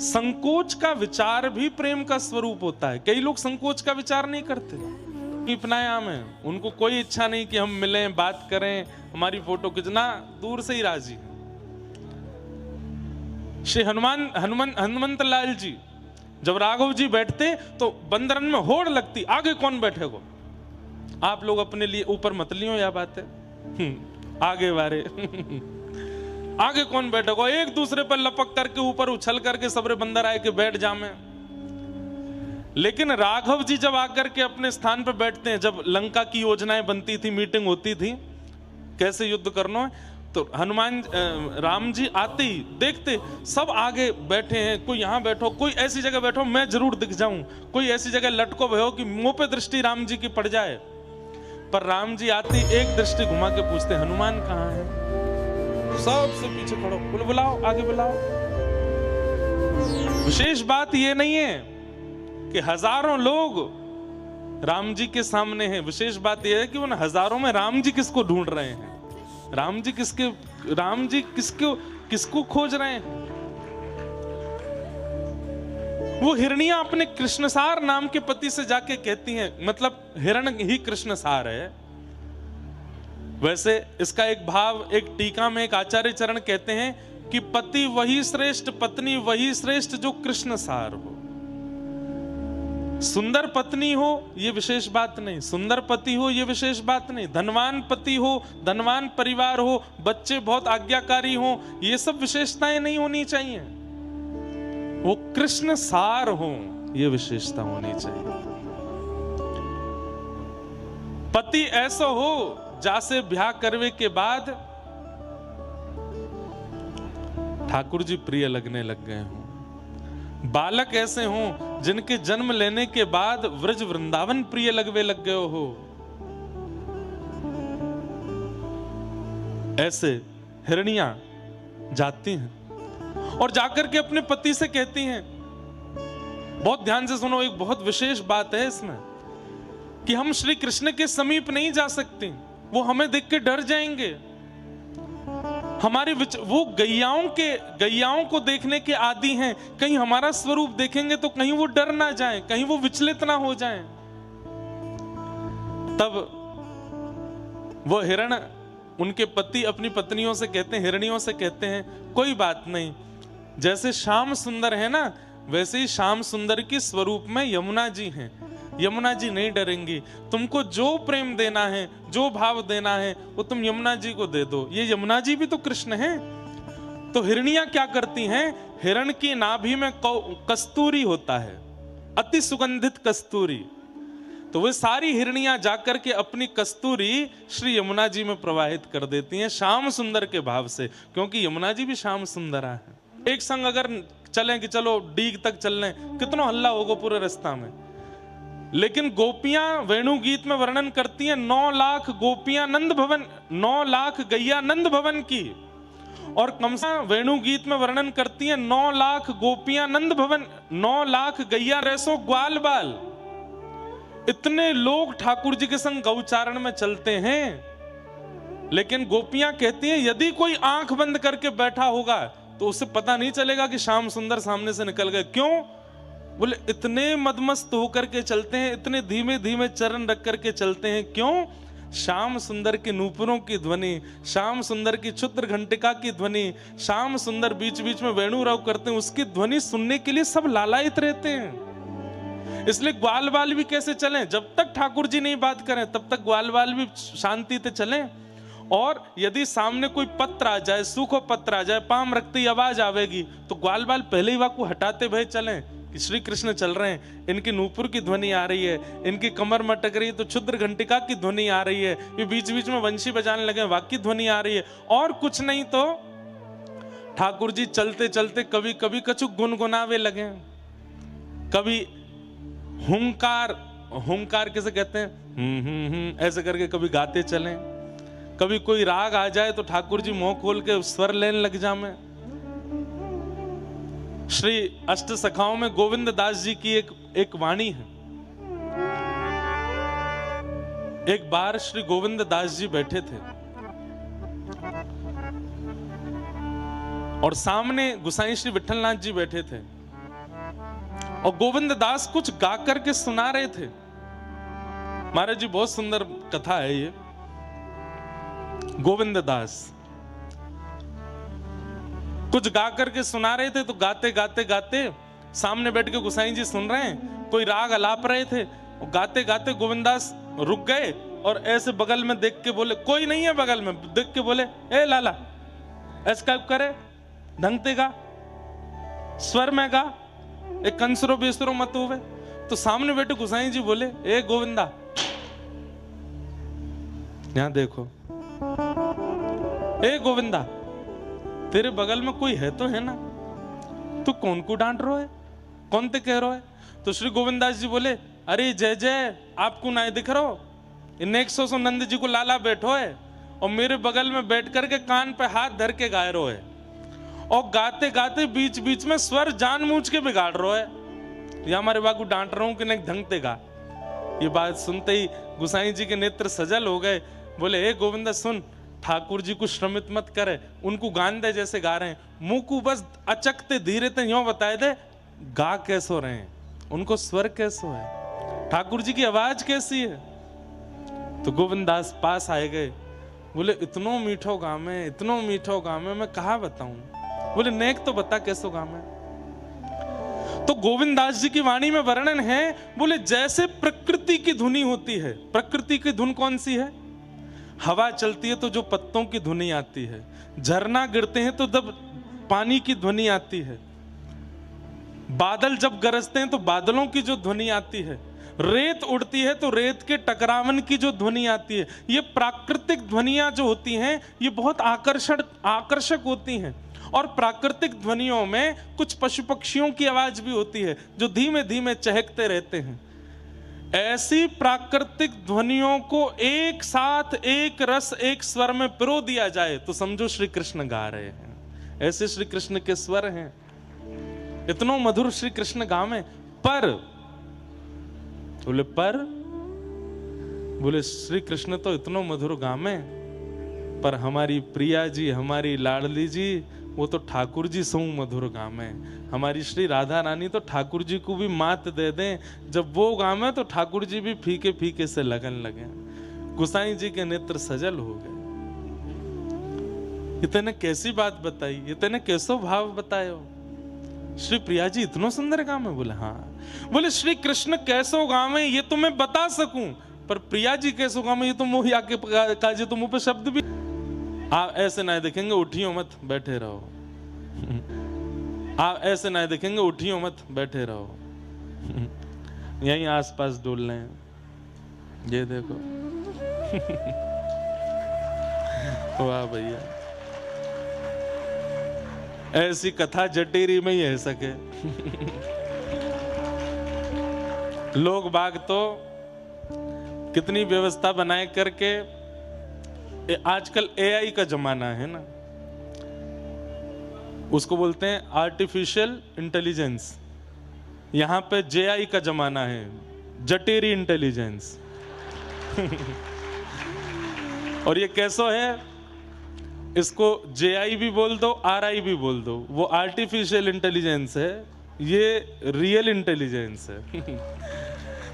संकोच का विचार भी प्रेम का स्वरूप होता है। कई लोग संकोच का विचार नहीं करते, प्राणायाम है, उनको कोई इच्छा नहीं कि हम मिलें, बात करें, हमारी फोटो खींचना, दूर से ही राजी है। श्री हनुमंत लाल जी जब राघव जी बैठते तो बंदरन में होड़ लगती, आगे कौन बैठेगा। आप लोग अपने लिए ऊपर मत लियो, यह बात है आगे वारे आगे कौन बैठेगा, एक दूसरे पर लपक करके ऊपर उछल करके सबरे बंदर आए के बैठ जामे। लेकिन राघव जी जब आकर के अपने स्थान पर बैठते हैं, जब लंका की योजनाएं बनती थी, मीटिंग होती थी कैसे युद्ध करना है, तो हनुमान राम जी आते ही देखते सब आगे बैठे हैं, कोई यहां बैठो, कोई ऐसी जगह बैठो मैं जरूर दिख जाऊं, कोई ऐसी जगह लटको भयो कि मुंह पे दृष्टि राम जी की पड़ जाए। पर राम जी आते एक दृष्टि घुमा के पूछते हनुमान कहां है। सबसे पीछे खड़ो, बोलो बुलाओ, आगे बुलाओ। विशेष बात यह नहीं है कि हजारों लोग राम जी के सामने हैं, विशेष बात यह है कि उन हजारों में राम जी किसको ढूंढ रहे हैं, राम जी किसको खोज रहे हैं। वो हिरनियां अपने कृष्णसार नाम के पति से जाके कहती हैं, मतलब हिरण ही कृष्णसार है। वैसे इसका एक भाव, एक टीका में एक आचार्य चरण कहते हैं कि पति वही श्रेष्ठ, पत्नी वही श्रेष्ठ जो कृष्णसार हो। सुंदर पत्नी हो ये विशेष बात नहीं, सुंदर पति हो ये विशेष बात नहीं, धनवान पति हो, धनवान परिवार हो, बच्चे बहुत आज्ञाकारी हो, ये सब विशेषताएं नहीं होनी चाहिए। वो कृष्ण सार हो ये विशेषता होनी चाहिए। पति ऐसा हो जासे ब्याह करवे के बाद ठाकुर जी प्रिय लगने लग गए हों, बालक ऐसे हों जिनके जन्म लेने के बाद व्रज वृंदावन प्रिय लगवे लग गए हो। ऐसे हिरनियां जाती हैं और जाकर के अपने पति से कहती हैं, बहुत ध्यान से सुनो, एक बहुत विशेष बात है इसमें कि हम श्री कृष्ण के समीप नहीं जा सकते, वो हमें देख के डर जाएंगे। हमारे वो गैयाओं को देखने के आदी हैं, कहीं हमारा स्वरूप देखेंगे तो कहीं वो डर ना जाएं, कहीं वो विचलित ना हो जाएं। तब वो हिरण उनके पति अपनी पत्नियों से कहते हैं, हिरणियों से कहते हैं, कोई बात नहीं, जैसे श्याम सुंदर है ना वैसे ही श्याम सुंदर के स्वरूप में यमुना जी हैं, यमुना जी नहीं डरेंगी। तुमको जो प्रेम देना है, जो भाव देना है वो तुम यमुना जी को दे दो, ये यमुना जी भी तो कृष्ण हैं। तो हिरनियां क्या करती हैं, हिरण की नाभि में कस्तूरी होता है, अति सुगंधित कस्तूरी, तो वे सारी हिरनियां जाकर के अपनी कस्तूरी श्री यमुना जी में प्रवाहित कर देती हैं श्याम सुंदर के भाव से, क्योंकि यमुना जी भी श्याम सुंदरा है। एक संग अगर चलें कि चलो डीग तक चल लें, कितना हल्ला होगा पूरे रास्ता में, लेकिन गोपियां वेणु गीत में वर्णन करती हैं 9 लाख गोपियां नंद भवन, 9 लाख गैया नंद भवन की, और कमसा वेणु गीत में वर्णन करती हैं 9 लाख गोपियां नंद भवन, 9 लाख गैया रैसो ग्वाल बाल। इतने लोग ठाकुर जी के संग गौचारण में चलते हैं, लेकिन गोपियां कहती हैं यदि कोई आंख बंद करके बैठा होगा तो उसे पता नहीं चलेगा कि श्याम सुंदर सामने से निकल गए। क्यों? बोले इतने मदमस्त होकर के चलते हैं, इतने धीमे धीमे चरण रख करके चलते हैं। क्यों? श्याम सुंदर के नूपुरों की ध्वनि, श्याम सुंदर की क्षुद्र घंटिका की ध्वनि, श्याम सुंदर बीच बीच में वेणु राव करते हैं, उसकी ध्वनि सुनने के लिए सब लालायित रहते हैं। इसलिए ग्वाल बाल भी कैसे चलें, जब तक ठाकुर जी नहीं बात करें तब तक ग्वाल बाल भी शांति से चलें। और यदि सामने कोई पत्र आ जाए, सूखो पत्र आ जाए, पाम रखते ही आवाज आवेगी, तो ग्वाल बाल पहले ही वाकू हटाते भय चलें कि श्री कृष्ण चल रहे हैं, इनकी नूपुर की ध्वनि आ रही है, इनकी कमर मटक रही है तो क्षुद्र घंटिका की ध्वनि आ रही है, ये बीच बीच में वंशी बजाने लगे, वाक्य ध्वनि आ रही है, और कुछ नहीं तो ठाकुर जी चलते चलते कभी कभी कछु गुनगुनावे लगे, कभी हुंकार किसे कहते हैं, ऐसे करके कभी गाते चलें, कभी कोई राग आ जाए तो ठाकुर जी मुंह खोल के स्वर लेने लग जाए। श्री अष्ट सखाओं में गोविंद दास जी की एक वाणी है। एक बार श्री गोविंद दास जी बैठे थे और सामने गुसाई श्री विठलनाथ जी बैठे थे। और गोविंद दास कुछ गा करके सुना रहे थे। महाराज जी बहुत सुंदर कथा है ये। गोविंद दास कुछ गा करके सुना रहे थे, तो गाते गाते गाते सामने बैठ के गोसाई जी सुन रहे हैं, कोई राग अलाप रहे थे। गाते गाते गोविंदास रुक गए और ऐसे बगल में देख के बोले, कोई नहीं है बगल में, देख के बोले, ए लाला ऐसा करे, ढंग ते गा, स्वर में गा, एक कंसरो बेसरो मत हुए। तो सामने बैठे गोसाई जी बोले, ए गोविंदा यहां देखो, ए गोविंदा तेरे बगल में कोई है तो है ना, तू कौन को डांट रहा है, कौन ते कह रहा है? तो श्री गोविंदास जी बोले, अरे जय जय, आपको ना दिख रहा हो, नेक सो नंद जी को लाला बैठो है और मेरे बगल में बैठ करके कान पे हाथ धर के गाय रो है, और गाते गाते बीच बीच में स्वर जानबूझ के बिगाड़ रो है। ये हमारे बाबू डांट रहा हूं कि नहीं, ढंग ते गा। ये बात सुनते ही गोसाई जी के नेत्र सजल हो गए। बोले, ए गोविंदा सुन, ठाकुर जी को श्रमित मत करे, उनको गान दे जैसे गा रहे हैं, मुंह को बस अचकते धीरे ते यूं बताए दे गा कैसो रहे हैं, उनको स्वर कैसो है, ठाकुर जी की आवाज कैसी है। तो गोविंदास पास आए गए, बोले इतनो मीठो गाम है, इतनो मीठो गाम है, मैं कहा बताऊं। बोले नेक तो बता कैसो गाम है। तो गोविंदास जी की वाणी में वर्णन है, बोले जैसे प्रकृति की धुनी होती है। प्रकृति की धुन कौन सी है? हवा चलती है तो जो पत्तों की ध्वनि आती है, झरना गिरते हैं तो जब पानी की ध्वनि आती है, बादल जब गरजते हैं तो बादलों की जो ध्वनि आती है, रेत उड़ती है तो रेत के टकरावन की जो ध्वनि आती है, ये प्राकृतिक ध्वनियां जो होती हैं ये बहुत आकर्षक होती हैं। और प्राकृतिक ध्वनियों में कुछ पशु पक्षियों की आवाज भी होती है जो धीमे धीमे चहकते रहते हैं। ऐसी प्राकृतिक ध्वनियों को एक साथ एक रस एक स्वर में पिरो दिया जाए तो समझो श्री कृष्ण गा रहे हैं। ऐसे श्री कृष्ण के स्वर हैं, इतनो मधुर श्री कृष्ण गावे। बोले श्री कृष्ण तो इतनो मधुर गावे, पर हमारी प्रिया जी, हमारी लाडली जी, वो तो ठाकुर जी सो मधुर गावे। हमारी श्री राधा रानी तो ठाकुर जी को भी मात दे दें, जब वो गावे तो ठाकुर जी भी फीके फीके से लगन लगे। गोसाई जी के नेत्र सजल हो गए। इतने कैसी बात बताई, इतने कैसो भाव बतायो। श्री प्रिया जी इतनो सुंदर गावे? बोले हाँ। बोले श्री कृष्ण कैसो गावे ये तो मैं बता सकूं, पर प्रिया जी कैसो गावे ये तो मुंह आके काजे, तो मुंह पे शब्द भी आप ऐसे ना देखेंगे, उठियो मत बैठे रहो। आप ऐसे ना देखेंगे, उठियो मत बैठे रहो। यहीं आसपास डोल रहे हैं, ये देखो। वाह भैया, ऐसी कथा जटेरी में ही है सके। लोग बाग तो कितनी व्यवस्था बनाए करके, आजकल एआई का जमाना है ना, उसको बोलते हैं आर्टिफिशियल इंटेलिजेंस। यहां पे जेआई का जमाना है, जटेरी इंटेलिजेंस। और ये कैसो है, इसको जेआई भी बोल दो, आरआई भी बोल दो, वो आर्टिफिशियल इंटेलिजेंस है, ये रियल इंटेलिजेंस है।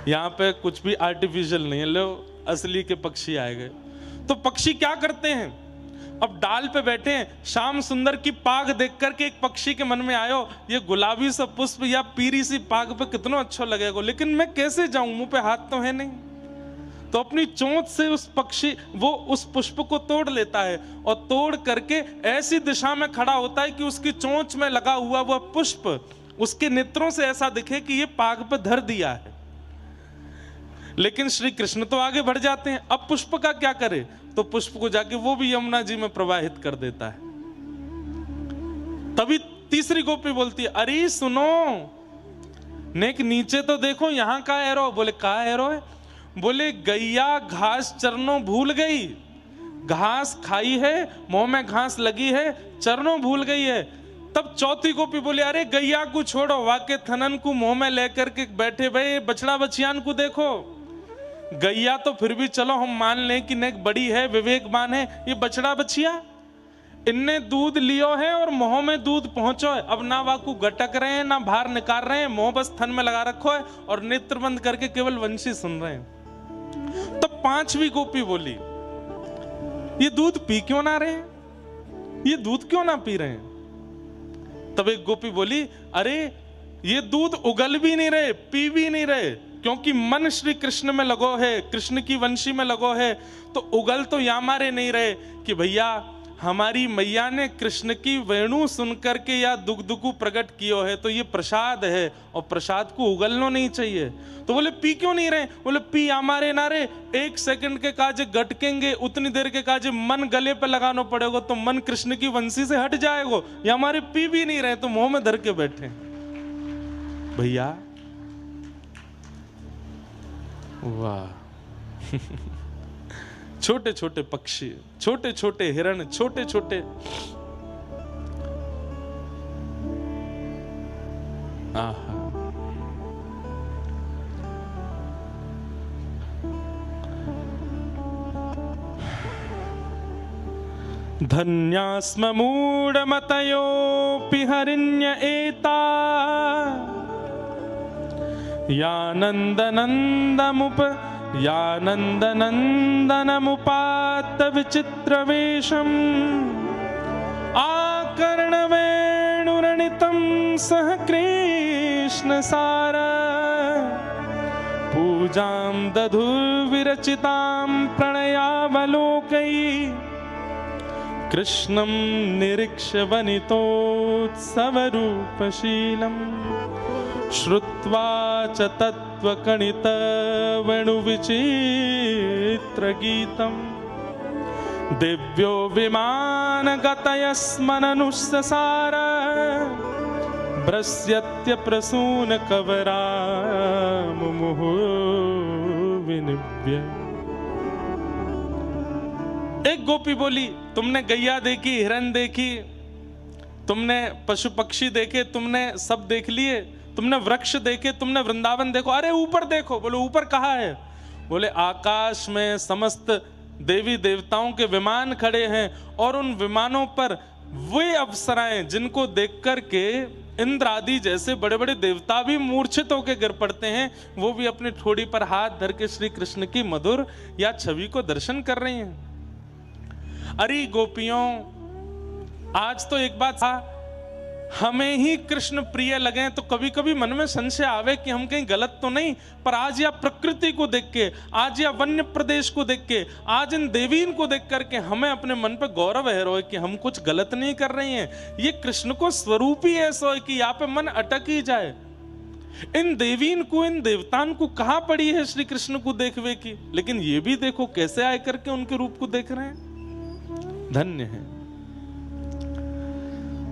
यहां पे कुछ भी आर्टिफिशियल नहीं है। लो असली के पक्षी आए गए। तो पक्षी क्या करते हैं, अब डाल पे बैठे हैं, श्याम सुंदर की पाग देख करके एक पक्षी के मन में आयो, ये गुलाबी सा पुष्प या पीरी सी पाग पे कितना अच्छा लगेगा, लेकिन मैं कैसे जाऊं, मुंह पे हाथ तो है नहीं। तो अपनी चोंच से उस पक्षी वो उस पुष्प को तोड़ लेता है, और तोड़ करके ऐसी दिशा में खड़ा होता है कि उसकी चोंच में लगा हुआ वह पुष्प उसके नेत्रों से ऐसा दिखे कि ये पाग पे धर दिया है। लेकिन श्री कृष्ण तो आगे बढ़ जाते हैं। अब पुष्प का क्या करे, तो पुष्प को जाके वो भी यमुना जी में प्रवाहित कर देता है। तभी तीसरी गोपी बोलती है, अरे सुनो, नेक नीचे तो देखो, यहां का एरो। बोले का एरो है? बोले गैया घास चरनो भूल गई, घास खाई है, मुंह में घास लगी है, चरनो भूल गई है। तब चौथी गोपी बोले, अरे गैया को छोड़ो, वाके थनन को मुंह में लेकर के बैठे भाई बछड़ा बछियान को देखो। गैया तो फिर भी चलो हम मान लें कि नेक बड़ी है, विवेकवान है, ये बछड़ा बछिया इनने दूध लियो है और मुंह में दूध पहुंचो है, अब ना वाकू गटक रहे हैं ना बाहर निकाल रहे हैं, मुंह बस थन में लगा रखो है और नेत्र बंद करके केवल वंशी सुन रहे हैं। तो पांचवी गोपी बोली, ये दूध पी क्यों ना रहे हैं, ये दूध क्यों ना पी रहे हैं? तब एक गोपी बोली, अरे ये दूध उगल भी नहीं रहे, पी भी नहीं रहे, क्योंकि मन श्री कृष्ण में लगो है, कृष्ण की वंशी में लगो है। तो उगल तो या मारे नहीं रहे कि भैया हमारी मैया ने कृष्ण की वेणु सुनकर के या दुग्धकु प्रकट कियो है, तो ये प्रसाद है और प्रसाद को उगलना नहीं चाहिए। तो बोले पी क्यों नहीं रहे? बोले पी हमारे नारे, 1 सेकंड के काजे गटकेंगे, उतनी देर के काजे मन गले पे लगाना पड़ेगा, तो मन कृष्ण की वंशी से हट जाएगा। या हमारे पी भी नहीं रहे तो मुंह में धर के बैठे। भैया वाह छोटे छोटे पक्षी, छोटे छोटे हिरण, छोटे छोटे आहा। धन्यास्म मूढमतयोऽपि हरिण्य एता यानन्दनन्दमुपात्त विचित्रवेशम् आकर्णवेणुरणितं सह कृष्णसार पूजां दधुर्विरचितां प्रणयावलोकैः कृष्णं निरीक्ष्य वनितोत्सवरूपशीलम् श्रुत्वा च तत्त्वकणितवेणुविचित्रगीतम् दिव्यो विमानगतयस्मननुससार भ्रस्यत्यप्रसूनकवरामुमुहुः विनिव्य। एक गोपी बोली, तुमने गैया देखी, हिरन देखी, तुमने पशु पक्षी देखे, तुमने सब देख लिए, तुमने वृक्ष देखे, तुमने वृंदावन देखो, अरे ऊपर देखो। बोले ऊपर कहाँ है? बोले आकाश में समस्त देवी देवताओं के विमान खड़े हैं और उन विमानों पर वे अप्सराएं जिनको देख करके इंद्र आदि जैसे बड़े बड़े देवता भी मूर्छित होकर गिर पड़ते हैं, वो भी अपनी ठोड़ी पर हाथ धर के श्री कृष्ण की मधुर या छवि को दर्शन कर रही हैं। अरे गोपियों, आज तो एक बात था, हमें ही कृष्ण प्रिय लगे तो कभी कभी मन में संशय आवे कि हम कहीं गलत तो नहीं, पर आज या प्रकृति को देख के, आज या वन्य प्रदेश को देख के, आज इन देवीन को देख करके हमें अपने मन पे गौरव है रो कि हम कुछ गलत नहीं कर रही हैं। ये कृष्ण को स्वरूप ही ऐसा है कि यहाँ पे मन अटक ही जाए। इन देवीन को, इन देवतान को कहाँ पड़ी है श्री कृष्ण को देखवे की, लेकिन ये भी देखो कैसे आए करके उनके रूप को देख रहे हैं। धन्य है।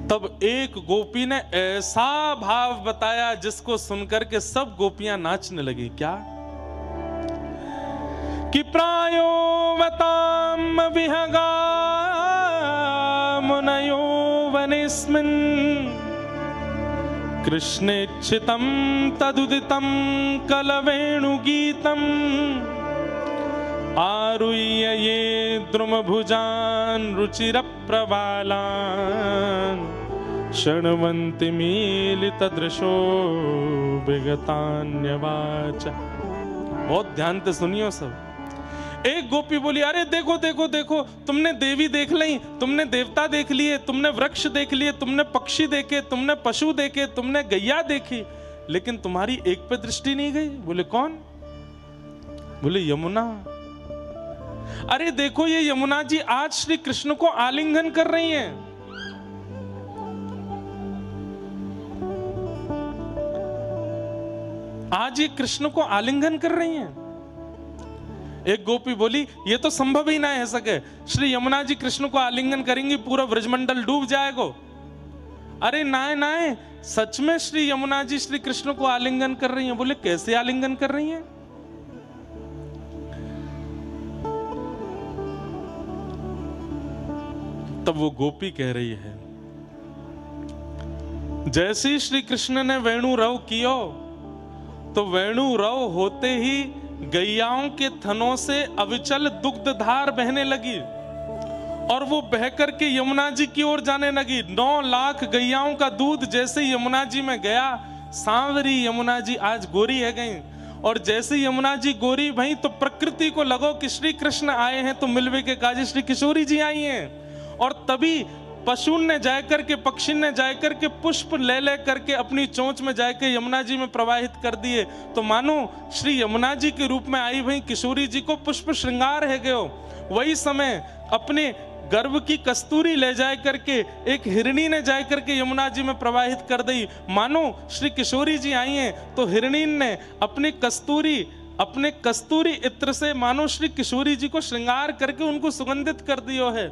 तब एक गोपी ने ऐसा भाव बताया जिसको सुनकर के सब गोपियां नाचने लगी। क्या कि प्रायो वताम विहगा मुनयो वनेस्मिन् कृष्णेच्छितं तदुदितं कलवेणुगीतम् आरुह्य ये द्रुमभुजान् रुचिरप्रवालान् शृण्वन्ति मीलितदृशो विगतान्यवाच। बहुत ध्यान से सुनियो सब। एक गोपी बोली, अरे देखो देखो देखो, तुमने देवी देख ली, तुमने देवता देख लिए, तुमने वृक्ष देख लिए, तुमने पक्षी देखे, तुमने पशु देखे, तुमने गैया देखी, लेकिन तुम्हारी एक पे दृष्टि नहीं गई। बोले कौन? बोले यमुना। अरे देखो ये यमुना जी आज श्री कृष्ण को आलिंगन कर रही हैं। आज ये कृष्ण को आलिंगन कर रही हैं। एक गोपी बोली, ये तो संभव ही ना है सके, श्री यमुना जी कृष्ण को आलिंगन करेंगी पूरा ब्रजमंडल डूब जाएगा। अरे नाय नाय, सच में श्री यमुना जी श्री कृष्ण को आलिंगन कर रही हैं। बोले कैसे आलिंगन कर रही हैं? तब वो गोपी कह रही है, जैसे ही श्री कृष्ण ने वेणु रव कियो तो वेणु रव होते ही गैयाओं के थनों से अविचल दुग्ध धार बहने लगी और वो बह करके यमुना जी की ओर जाने लगी। 9 लाख गैयाओं का दूध जैसे यमुना जी में गया, सांवरी यमुना जी आज गोरी है गई। और जैसे यमुना जी गोरी भई तो प्रकृति को लगो कि श्री कृष्ण आए हैं, तो मिलवे के काजी श्री किशोरी जी आई हैं। और तभी पशु ने जाकर के, पक्षी ने जाकर के पुष्प ले करके अपनी चोंच में जाकर यमुना जी में प्रवाहित कर दिए। तो मानो श्री यमुना जी के रूप में आई भई किशोरी जी को पुष्प श्रृंगार है गयो। वही समय अपने गर्भ की कस्तूरी ले जाए करके एक हिरणी ने जाए करके यमुना जी में प्रवाहित कर दी। मानो श्री किशोरी जी आई हैं तो हिरणी ने अपने कस्तूरी इत्र से मानो श्री किशोरी जी को श्रृंगार करके उनको सुगंधित कर दियो है।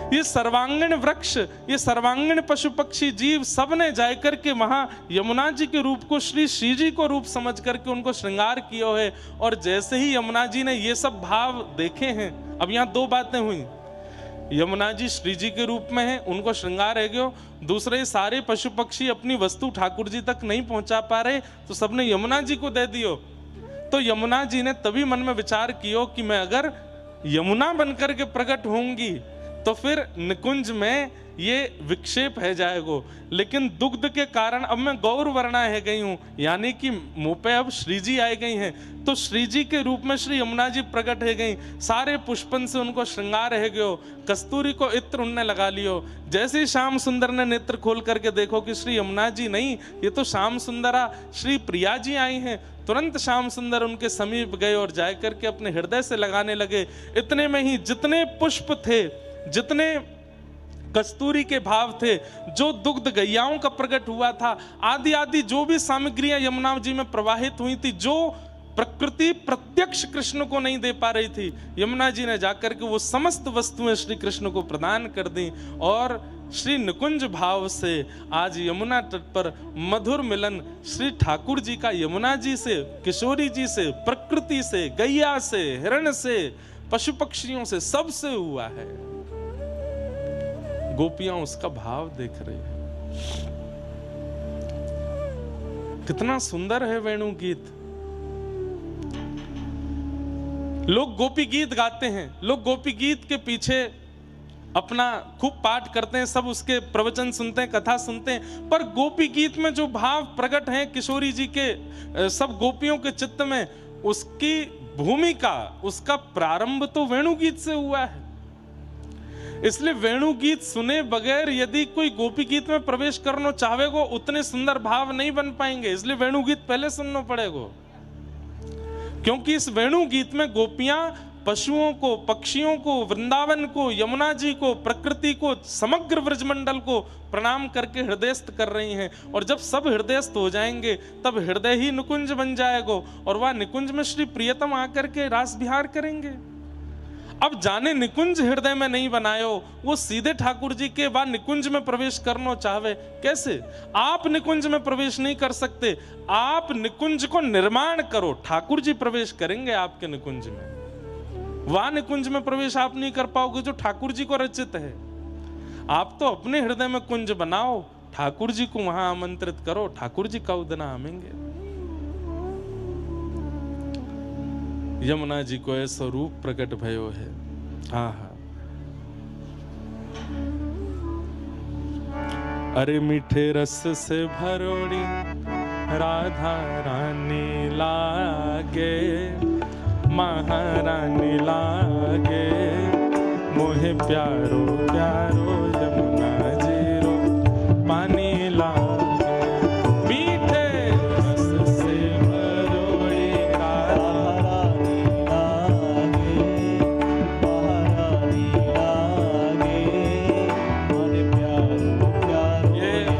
ये सर्वांगीण वृक्ष, ये सर्वांगीण पशु पक्षी जीव सब ने जाकर के वहां यमुना जी के रूप को श्री जी को रूप समझ करके उनको श्रृंगार किया है। और जैसे ही यमुना जी ने ये सब भाव देखे हैं, अब यहाँ 2 बातें हुई। यमुना जी श्री जी के रूप में है, उनको श्रृंगार है गयो। दूसरे सारे पशु पक्षी अपनी वस्तु ठाकुर जी तक नहीं पहुंचा पा रहे, तो सबने यमुना जी को दे दियो। तो यमुना जी ने तभी मन में विचार कियो कि मैं अगर यमुना बनकर के प्रकट होंगी तो फिर निकुंज में ये विक्षेप है जाएगो। लेकिन दुग्ध के कारण अब मैं गौर वर्णा है गई हूं, यानी कि मुंह पे अब श्री जी आई गई हैं। तो श्री जी के रूप में श्री यमुना जी प्रकट है गई। सारे पुष्पन से उनको श्रृंगार है गयो, कस्तूरी को इत्र उनने लगा लियो। जैसे ही श्याम सुंदर ने नेत्र खोल करके देखो कि श्री यमुना जी नहीं, ये तो श्याम सुंदरा श्री प्रिया जी आई हैं। तुरंत श्याम सुंदर उनके समीप गए और जाए करके अपने हृदय से लगाने लगे। इतने में ही जितने पुष्प थे, जितने कस्तूरी के भाव थे, जो दुग्ध गैयाओं का प्रकट हुआ था, आदि आदि जो भी सामग्रियां यमुना जी में प्रवाहित हुई थी, जो प्रकृति प्रत्यक्ष कृष्ण को नहीं दे पा रही थी, यमुना जी ने जाकर के वो समस्त वस्तुएं श्री कृष्ण को प्रदान कर दी। और श्री निकुंज भाव से आज यमुना तट पर मधुर मिलन श्री ठाकुर जी का यमुना जी से, किशोरी जी से, प्रकृति से, गैया से, हिरण से, पशु पक्षियों से, सबसे हुआ है। गोपियां उसका भाव देख रही है। कितना सुंदर है वेणु गीत। लोग गोपी गीत गाते हैं, लोग गोपी गीत के पीछे अपना खूब पाठ करते हैं, सब उसके प्रवचन सुनते हैं, कथा सुनते हैं, पर गोपी गीत में जो भाव प्रकट हैं किशोरी जी के, सब गोपियों के चित्त में, उसकी भूमिका, उसका प्रारंभ तो वेणु गीत से हुआ है। इसलिए वेणु गीत सुने बगैर यदि कोई गोपी गीत में प्रवेश करना चाहेगो, उतने सुंदर भाव नहीं बन पाएंगे। इसलिए वेणु गीत पहले सुनना पड़ेगा, क्योंकि इस वेणु गीत में गोपियां पशुओं को, पक्षियों को, वृंदावन को, यमुना जी को, प्रकृति को, समग्र ब्रजमंडल को प्रणाम करके हृदयस्थ कर रही हैं। और जब सब हृदयस्थ हो जाएंगे तब हृदय ही निकुंज बन जाएगा, और वह निकुंज में श्री प्रियतम आकर के रास विहार करेंगे। अब जाने निकुंज हृदय में नहीं बनायो, वो सीधे ठाकुर जी के बाद निकुंज में प्रवेश करना चाहे कैसे? आप निकुंज में प्रवेश नहीं कर सकते, आप निकुंज को निर्माण करो, ठाकुर जी प्रवेश करेंगे आपके निकुंज में। वह निकुंज में प्रवेश आप नहीं कर पाओगे जो ठाकुर जी को रचित है। आप तो अपने हृदय में कुंज बनाओ, ठाकुर जी को वहां आमंत्रित करो, ठाकुर जी का उदना आमेंगे। यमुना जी को ऐसा रूप प्रकट भयो है। आहा, अरे मीठे रस से भरोड़ी राधा रानी लागे, महारानी लागे, मोहे प्यारो प्यारो यमुना जी रो पानी लागे। मीठे रस से भरोड़ी राधा रानी लागे, महारानी लागे, मोहे प्यारो प्यारो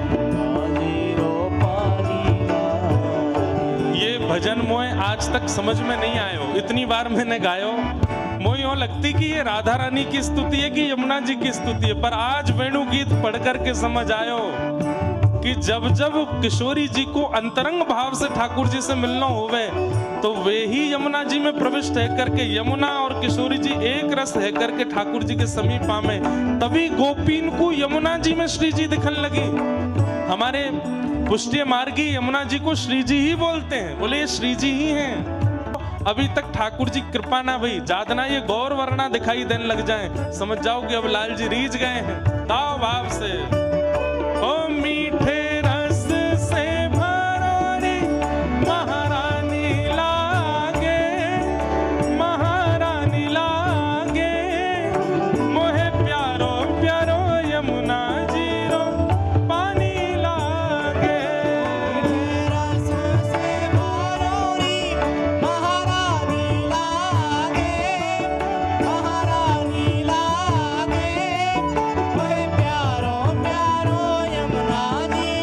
यमुना जी रो पानी लागे। ये भजन मोए आज तक समझ में नहीं आयो, इतनी बार मैंने गायो, मोई यूं लगती कि ये राधा रानी की स्तुति है कि यमुना जी की स्तुति है। पर आज वेणु गीत पढ़ करके समझ आयो कि जब जब किशोरी जी को अंतरंग भाव से ठाकुर जी से मिलना होवे तो वे ही यमुना जी में प्रविष्ट है करके, यमुना और किशोरी जी एक रस है करके ठाकुर जी के समीप आमे, तभी गोपीन को यमुना जी में श्री जी दिखने लगी। हमारे पुष्टि मार्गी यमुना जी को श्री जी ही बोलते हैं, बोले ये श्री जी ही हैं। अभी तक ठाकुर जी कृपा ना भई, जादना ये गौर वर्णा दिखाई देने लग जाए, समझ जाओ कि अब लाल जी रीझ गए हैं दाव भाव से। ओ मीठे रस से भरोरी महारानी लागे, महारानी लागे, मोहे प्यारो प्यारो यमुना जीरो पानी लागे। रस से भरोरी महारानी लागे, महारानी लागे, मोहे प्यारो प्यारो यमुना जी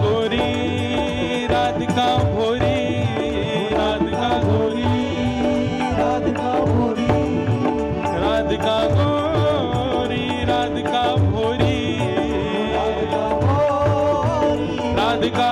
गोरी राधिका भोरी राधिका गोरी राधिका भोरी राधिका गोरी राधिका भोरी राधिका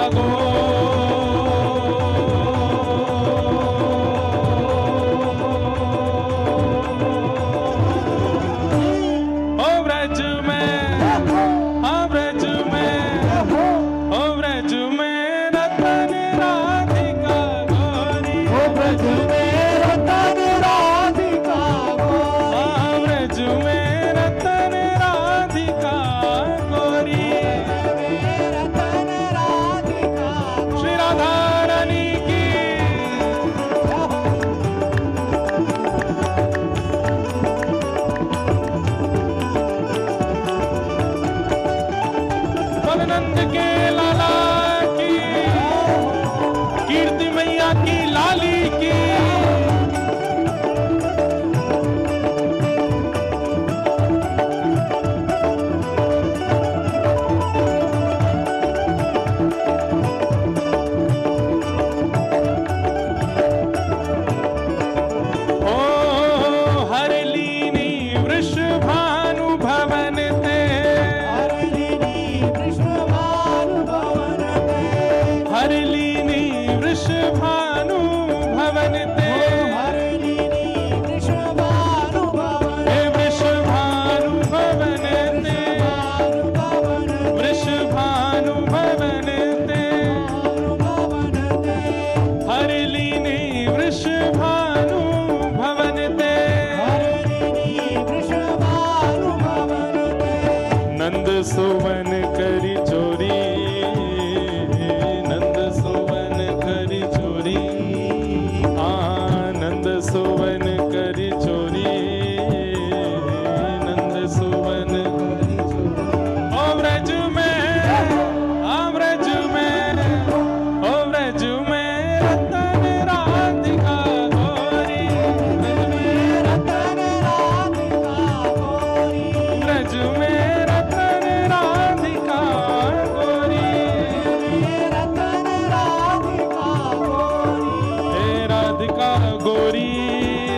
नंद के लाला की कीर्ति मैया की लाली की ओ हरलीनी वृषभानु भवन ते हरलीनी वृषभानु भवन ते वृषभानु भवन ते वृषभानु भवन ते हरलीनी वृषभानु भवन ते नंद सुवन करी चोरी नंद सुवन करी चोरी आनंद सुवन करी चोरी नंद सुवन ओ व्रज में ओ व्रज में रतन राधिका गोरी व्रज में रतन राधिका गोरी हे राधिका गोरी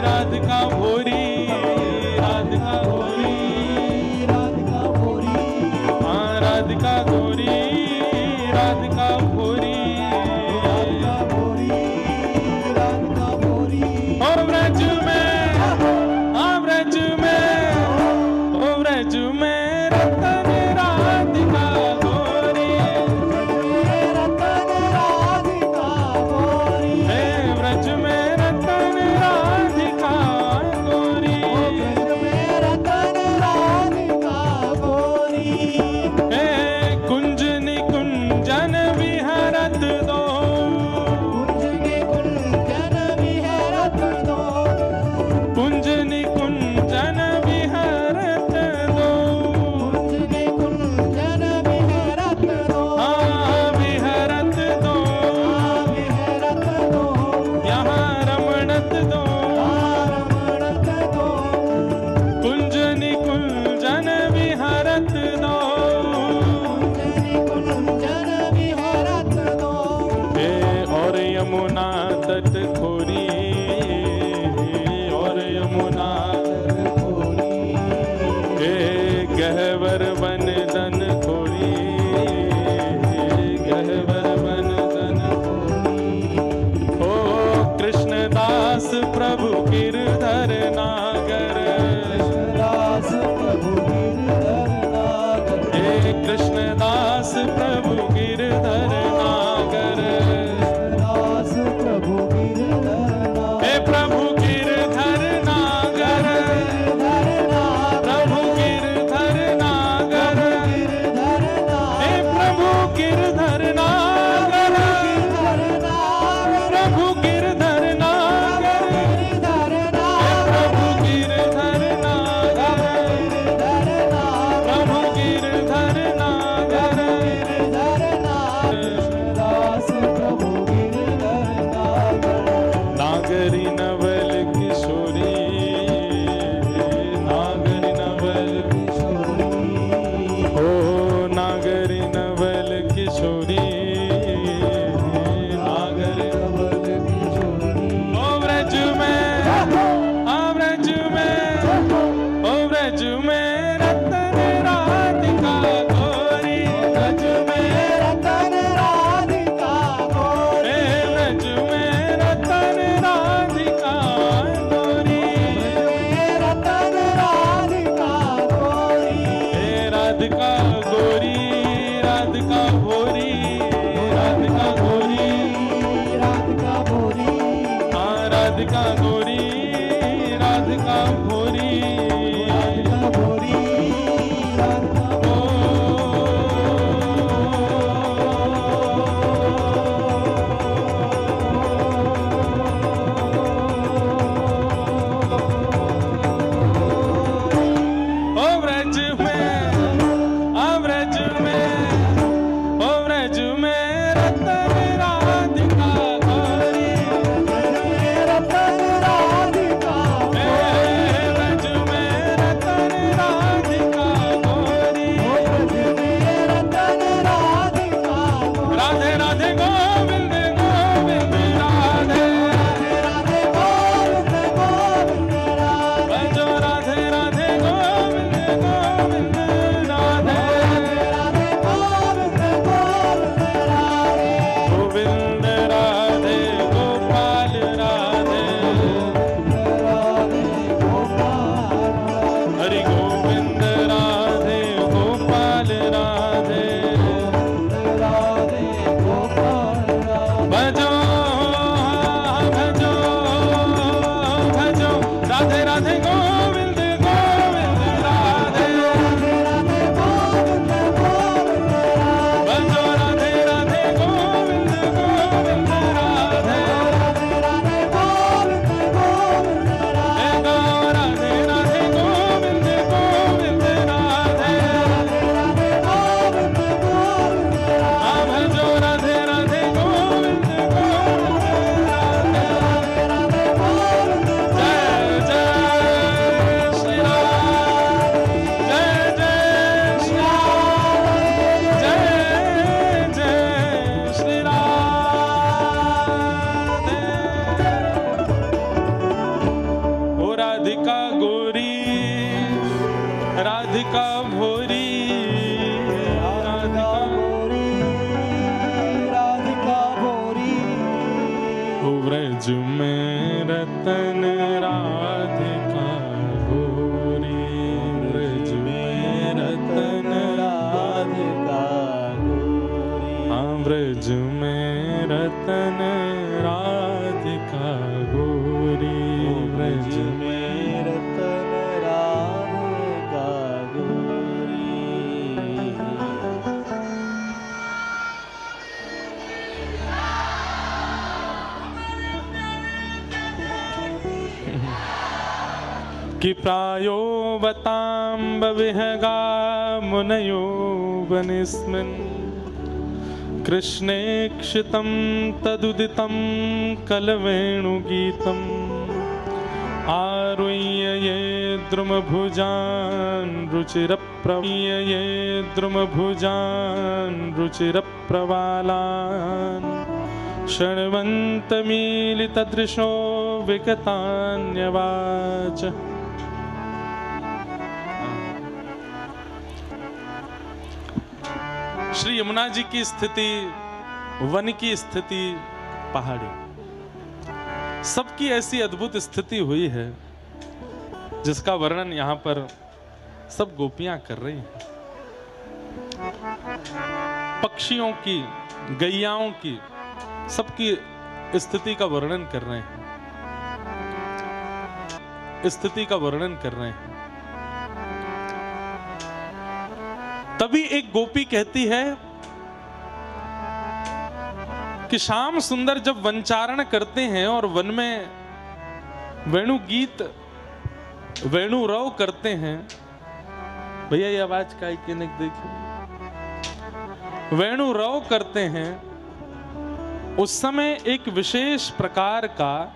राधिका भोरी राधिका गोरी हाँ राधिका गोरी राधिका भोरी ओ व्रज में ओ व्रज में रतन राधिका गोरी हे व्रज में रतन राधिका गोरी हे कुंज निकुंजन विहार ब्रज में रतन राधिका गोरी, ब्रज में रतन राधिका गोरी, हाँ ब्रज में रतन राधिका गोरी, ब्रज में रतन राधिका गोरी। कि प्रायो बताम्ब विहगा मुनयो वनिस्मिन्, कृष्णेक्षितं तदुदितं कलवेणुगीतम्, आरुह्य ये द्रुमभुजान् रुचिरप्रवालान्, शृण्वन्तमीलितदृशो विगतान्यवाच। श्री यमुना जी की स्थिति, वन की स्थिति, पहाड़ी, सबकी ऐसी अद्भुत स्थिति हुई है जिसका वर्णन यहां पर सब गोपियां कर रही हैं। पक्षियों की, गैयाओं की, सबकी स्थिति का वर्णन कर रहे हैं, स्थिति का वर्णन कर रहे हैं। तभी एक गोपी कहती है कि श्याम सुंदर जब वनचारण करते हैं और वन में वेणु गीत, वेणु रव करते हैं, भैया ये आवाज का देखिए, वेणु रव करते हैं, उस समय एक विशेष प्रकार का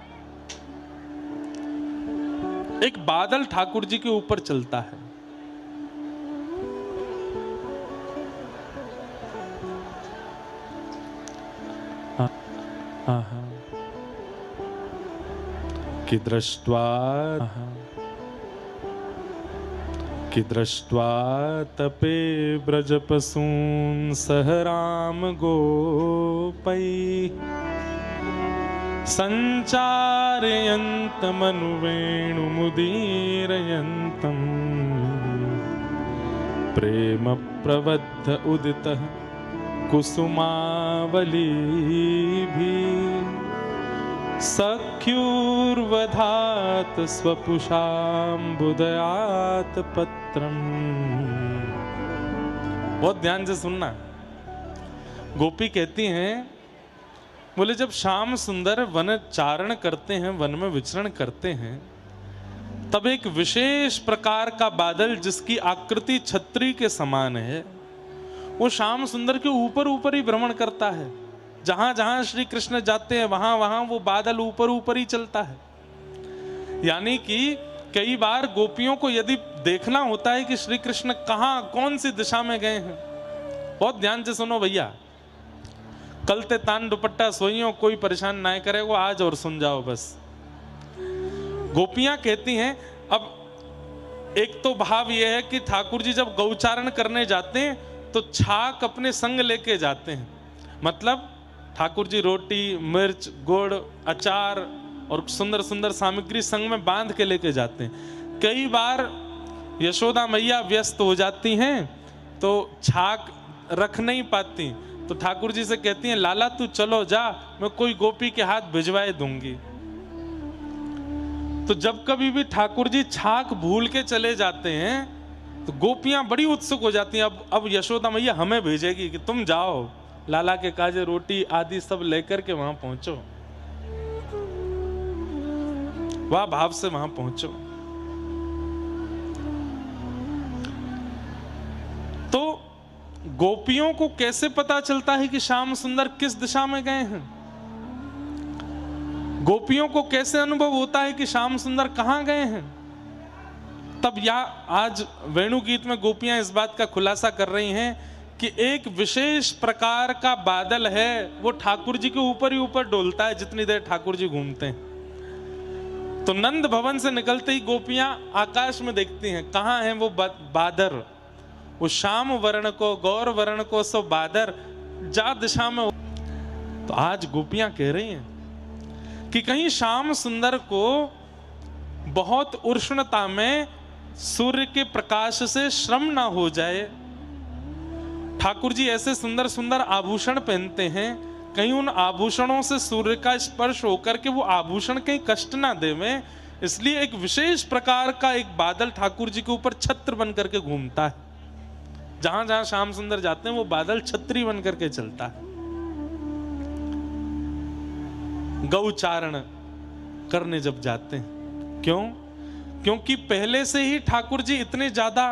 एक बादल ठाकुर जी के ऊपर चलता है। कि दृष्ट्वा तपे ब्रजपसून् सह राम गोपै, सञ्चारयन्तमनुवेणुमुदीरयन्तम्, प्रेम प्रबद्ध उदितः कुसुमावलीभिः, सख्युर्वधात स्वपुषाम्बुदयात पत्रम। बहुत ध्यान से सुनना। गोपी कहती हैं, बोले जब श्याम सुंदर वन चारण करते हैं, वन में विचरण करते हैं, तब एक विशेष प्रकार का बादल जिसकी आकृति छतरी के समान है, वो श्याम सुंदर के ऊपर ऊपर ही भ्रमण करता है। जहां जहां श्री कृष्ण जाते हैं वहां वहां वो बादल ऊपर ऊपर ही चलता है। यानी कि कई बार गोपियों को यदि देखना होता है कि श्री कृष्ण कहां, कौन सी दिशा में गए हैं, बहुत ध्यान से सुनो भैया। कलते तान दुपट्टा सोइयों, कोई परेशान ना करे, वो आज और सुन जाओ बस। गोपियां कहती हैं, अब एक तो भाव यह है कि ठाकुर जी जब गौचारण करने जाते हैं तो छाक अपने संग लेके जाते हैं। मतलब ठाकुर जी रोटी, मिर्च, गुड़, अचार और सुंदर सुंदर सामग्री संग में बांध के लेके जाते हैं। कई बार यशोदा मैया व्यस्त हो जाती हैं तो छाक रख नहीं पाती, तो ठाकुर जी से कहती हैं, लाला तू चलो जा, मैं कोई गोपी के हाथ भिजवाए दूंगी। तो जब कभी भी ठाकुर जी छाक भूल के चले जाते हैं तो गोपियां बड़ी उत्सुक हो जाती हैं, अब यशोदा मैया हमें भेजेगी कि तुम जाओ, लाला के काजे रोटी आदि सब लेकर के वहां पहुंचो, वाह भाव से वहां पहुंचो। तो गोपियों को कैसे पता चलता है कि श्याम सुंदर किस दिशा में गए हैं? गोपियों को कैसे अनुभव होता है कि श्याम सुंदर कहां गए हैं? तब आज वेणु गीत में गोपियां इस बात का खुलासा कर रही हैं कि एक विशेष प्रकार का बादल है, वो ठाकुर जी के ऊपर ही ऊपर डोलता है जितनी देर ठाकुर जी घूमते हैं। तो नंद भवन से निकलते ही गोपियां आकाश में देखती हैं, कहां है वो बादर, वो श्याम वर्ण को, गौर वर्ण को सो बादर जा दिशा में। तो आज गोपियां कह रही हैं कि कहीं श्याम सुंदर को बहुत उष्णता में सूर्य के प्रकाश से श्रम ना हो जाए। ठाकुर जी ऐसे सुंदर सुंदर आभूषण पहनते हैं, कहीं उन आभूषणों से सूर्य का स्पर्श होकर के वो आभूषण कहीं कष्ट ना देवे, इसलिए एक विशेष प्रकार का एक बादल ठाकुर जी के ऊपर छत्र बन करके घूमता है। जहां जहां श्याम सुंदर जाते हैं वो बादल छत्री बन करके चलता है। गौचारण करने जब जाते हैं, क्यों? क्योंकि पहले से ही ठाकुर जी इतने ज्यादा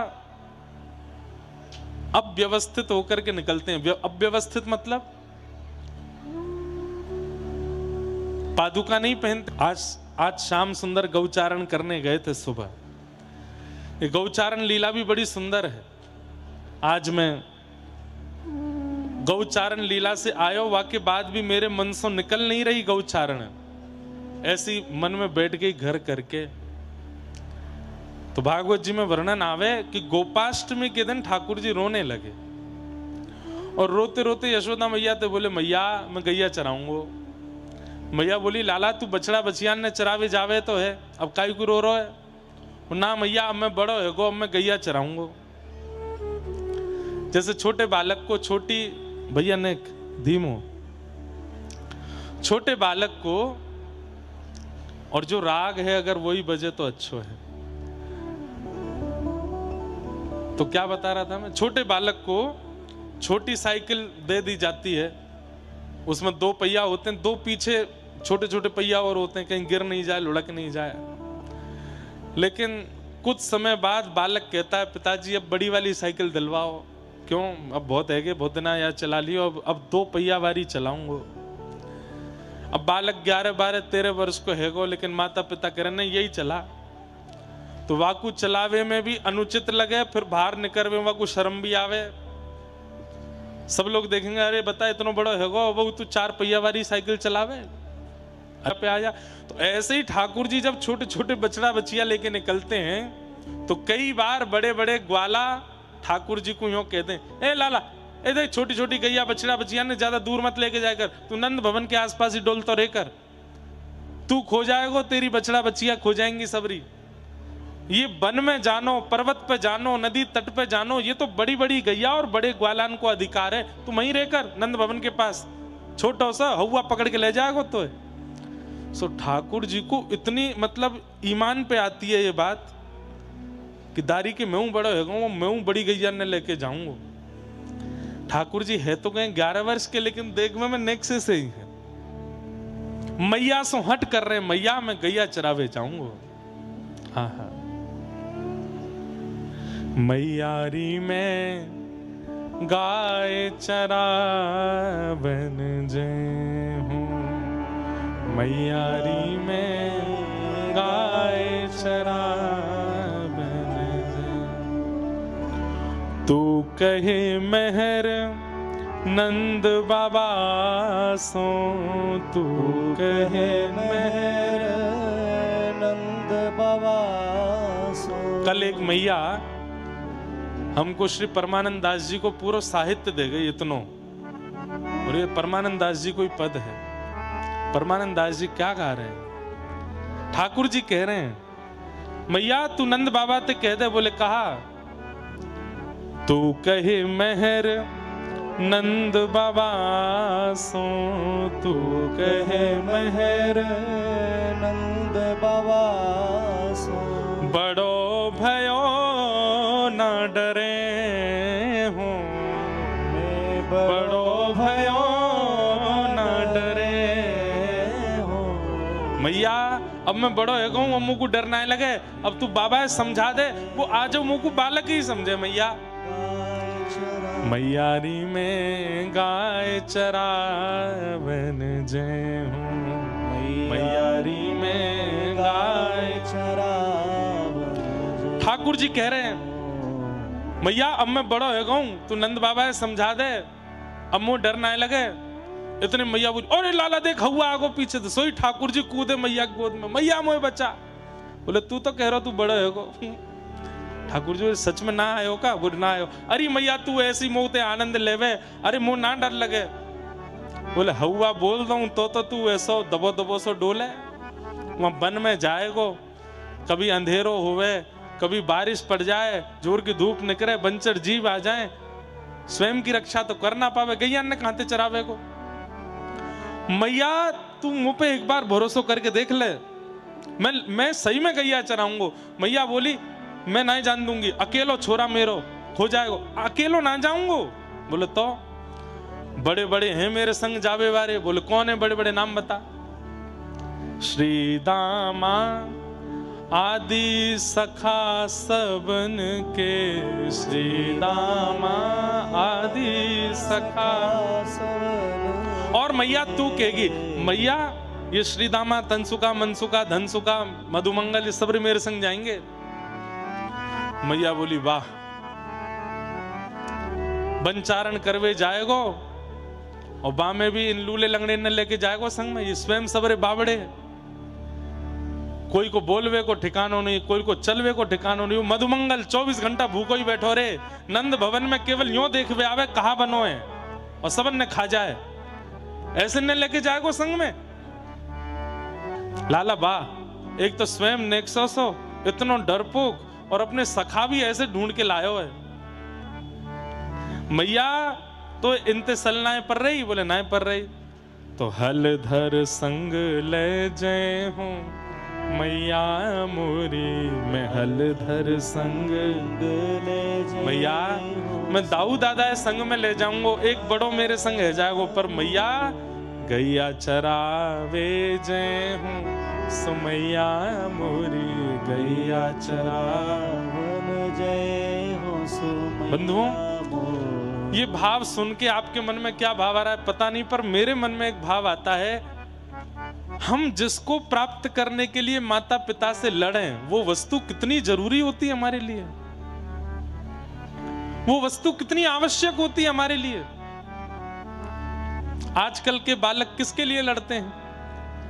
अव्यवस्थित होकर के निकलते हैं। अव्यवस्थित मतलब पादुका नहीं पहनते। आज श्याम सुंदर गौचारण करने गए थे सुबह। ये गौचारण लीला भी बड़ी सुंदर है। आज मैं गौचारण लीला से आया हुआ के बाद भी मेरे मन से निकल नहीं रही गौचारण, ऐसी मन में बैठ गई घर करके। तो भागवत जी में वर्णन आवे कि गोपाष्टमी के दिन ठाकुर जी रोने लगे और रोते रोते यशोदा मैया तो बोले, मैया मैं गैया चराऊंगा। मैया बोली, लाला तू बछड़ा बछियान ने चरावे जावे तो है, अब काई को रो रहा है? ना मैया अब मैं बड़ो है गो, अब मैं गैया चराऊंगा। जैसे छोटे बालक को छोटी भैया ने धीमो, छोटे बालक को और जो राग है अगर वही बजे तो अच्छो है। तो क्या बता रहा था मैं? छोटे बालक को छोटी साइकिल दे दी जाती है, उसमें 2 पहिया होते हैं, 2 पीछे छोटे छोटे पहिया और होते हैं, कहीं गिर नहीं जाए, लुढ़क नहीं जाए। लेकिन कुछ समय बाद बालक कहता है, पिताजी अब बड़ी वाली साइकिल दिलवाओ। क्यों? अब बहुत है कि बहुत दिन यार चला लियो, अब 2 पहिया वाली चलाऊंगा। अब बालक 11, 12, 13 वर्ष को हैगो, लेकिन माता पिता कह रहे नहीं यही चला। तो वाकू चलावे में भी अनुचित लगे, फिर बाहर निकलवे वाकू शर्म भी आवे। सब लोग देखेंगे, अरे बता इतना बड़ा हैगो, वो तू 4 पहिया वाली साइकिल चलावे पे आया। तो ऐसे ही ठाकुर जी जब छोटे छोटे बछड़ा बचिया लेके निकलते हैं तो कई बार बड़े बड़े ग्वाला ठाकुर जी को यूं कहते हैं, ए लाला ए देख छोटी छोटी गैया बछड़ा बचिया ने ज्यादा दूर मत लेके जाकर, तू नंद भवन के आसपास ही डोल तो रहकर, तू खो जाएगो, तेरी बछड़ा बचिया खो जाएंगी सबरी। ये वन में जानो, पर्वत पे जानो, नदी तट पे जानो, ये तो बड़ी बड़ी गैया और बड़े ग्वालान को अधिकार है। तू वहीं रहकर नंद भवन के पास छोटा सा हवा पकड़ के ले जाएगो तो। सो ठाकुर जी को इतनी मतलब ईमान पे आती है ये बात कि दारी के मैं बड़ा है, मैं बड़ी गैया ने लेके जाऊंगा। ठाकुर जी है तो कहीं 11 वर्ष के, लेकिन देखने में नेक्से से ही है। मैया सो हट कर रहे, मैया मैं गैया चरावे जाऊंगा। हाँ हाँ, मैयारी में गाय चरावन जे हूँ, मैयारी में गाय चरावन जे। तू कहे मेहर नंद बाबा सो, तू कहे मेहर नंद बाबा सो। कल एक मैया हमको श्री परमानंद दास जी को पूरा साहित्य दे गई इतनो, और ये परमानंद दास जी कोई पद है। परमानंद दास जी क्या गा रहे हैं? ठाकुर जी कह रहे हैं, मैया तू नंद बाबा ते कह दे। बोले कहा, तू कहे मेहर नंद बाबा सो, तू कहे मेहर नंद बाबा सो। बड़ो भयो ना डरे हो, मैं बड़ो भयो ना डरे हो। मैया अब मैं बड़ो है कहूँ, अब मुँह को डर ना लगे, अब तू बाबा समझा दे। वो आज मुँह को बालक ही समझे। मैया मैयारी में गाय चरावन जे हूँ, मैयारी में गाय चरावन। ठाकुर जी कह रहे हैं, मैया अब मैं बड़ा हो गऊं, तू नंद बाबा समझा दे, अब मुँह डर ना लगे। इतने मैया बोली, अरे लाला देख हुआ आगो पीछे। तो सोई ठाकुर जी कूदे मैया की गोद में, मैया मोए बच्चा। बोले तू तो कह रहा तू बड़ा होगो। ठाकुर जी सच में ना आयो का? बोले ना आयो। अरे मैया तू ऐसी मोते आनंद लेवे, अरे मुँह ना डर लगे। बोले हवा बोल दूं तो तू ऐसो दबो दबो सो डोले। वहां वन में जाएगो, कभी अंधेरो होवे, कभी बारिश पड़ जाए, जोर की धूप निकले, बंचर जीव आ जाए, स्वयं की रक्षा तो कर ना पावे, गैया ने कहां चरावे को। मैया तू मुंह पे एक बार भरोसा करके देख ले, मैं सही में गैया चराऊंगा। मैया बोली मैं नहीं जान दूंगी, अकेलो छोरा मेरो हो जाएगा, अकेलो ना जाऊंगा। बोले तो बड़े बड़े हैं मेरे संग जावे वाले। बोले कौन है, बड़े बड़े नाम बता। श्री दामा आदि सखा सबन के, श्री दामा आदि सखा सबन। और मैया तू कहेगी मैया ये श्रीदामा तनसुका मनसुका धनसुका मधुमंगल ये सब मेरे संग जाएंगे। मैया बोली वाह, बनचारण करवे जाएगो और बा में भी इन लूले लंगड़े न लेके जाएगो संग में। ये स्वयं सबरे बाबड़े, कोई को बोलवे को ठिकानो नहीं, कोई को चलवे को ठिकानो नहीं। मधुमंगल 24 घंटा भूखो ही बैठो रे, नंद भवन में केवल यूं देखवे आवे कहा बनो है और सबन ने खा जाए, ऐसे न लेके जाएगो संग में। लाला बा एक तो स्वयं नेक्सोसो इतनो डरपोक और अपने सखा भी ऐसे ढूंढ के लायो है। मैया तो इनते सलनाए पर रही। बोले नाए पर रही तो हल धर संग ले जय हूं मैया मोरी, मैं हल धर संग ले जय मैया मैं दाऊ दादा संग में ले जाऊंगा, एक बड़ो मेरे संग है जाएगो। पर मैया गैया चरावे जय हूं सुमैया मोरी, गैया चरावन जय हो सुमैया। बंधुओं ये भाव सुन के आपके मन में क्या भाव आ रहा है पता नहीं, पर मेरे मन में एक भाव आता है, हम जिसको प्राप्त करने के लिए माता पिता से लड़ें वो वस्तु कितनी जरूरी होती है हमारे लिए, वो वस्तु कितनी आवश्यक होती है हमारे लिए। आजकल के बालक किसके लिए लड़ते हैं?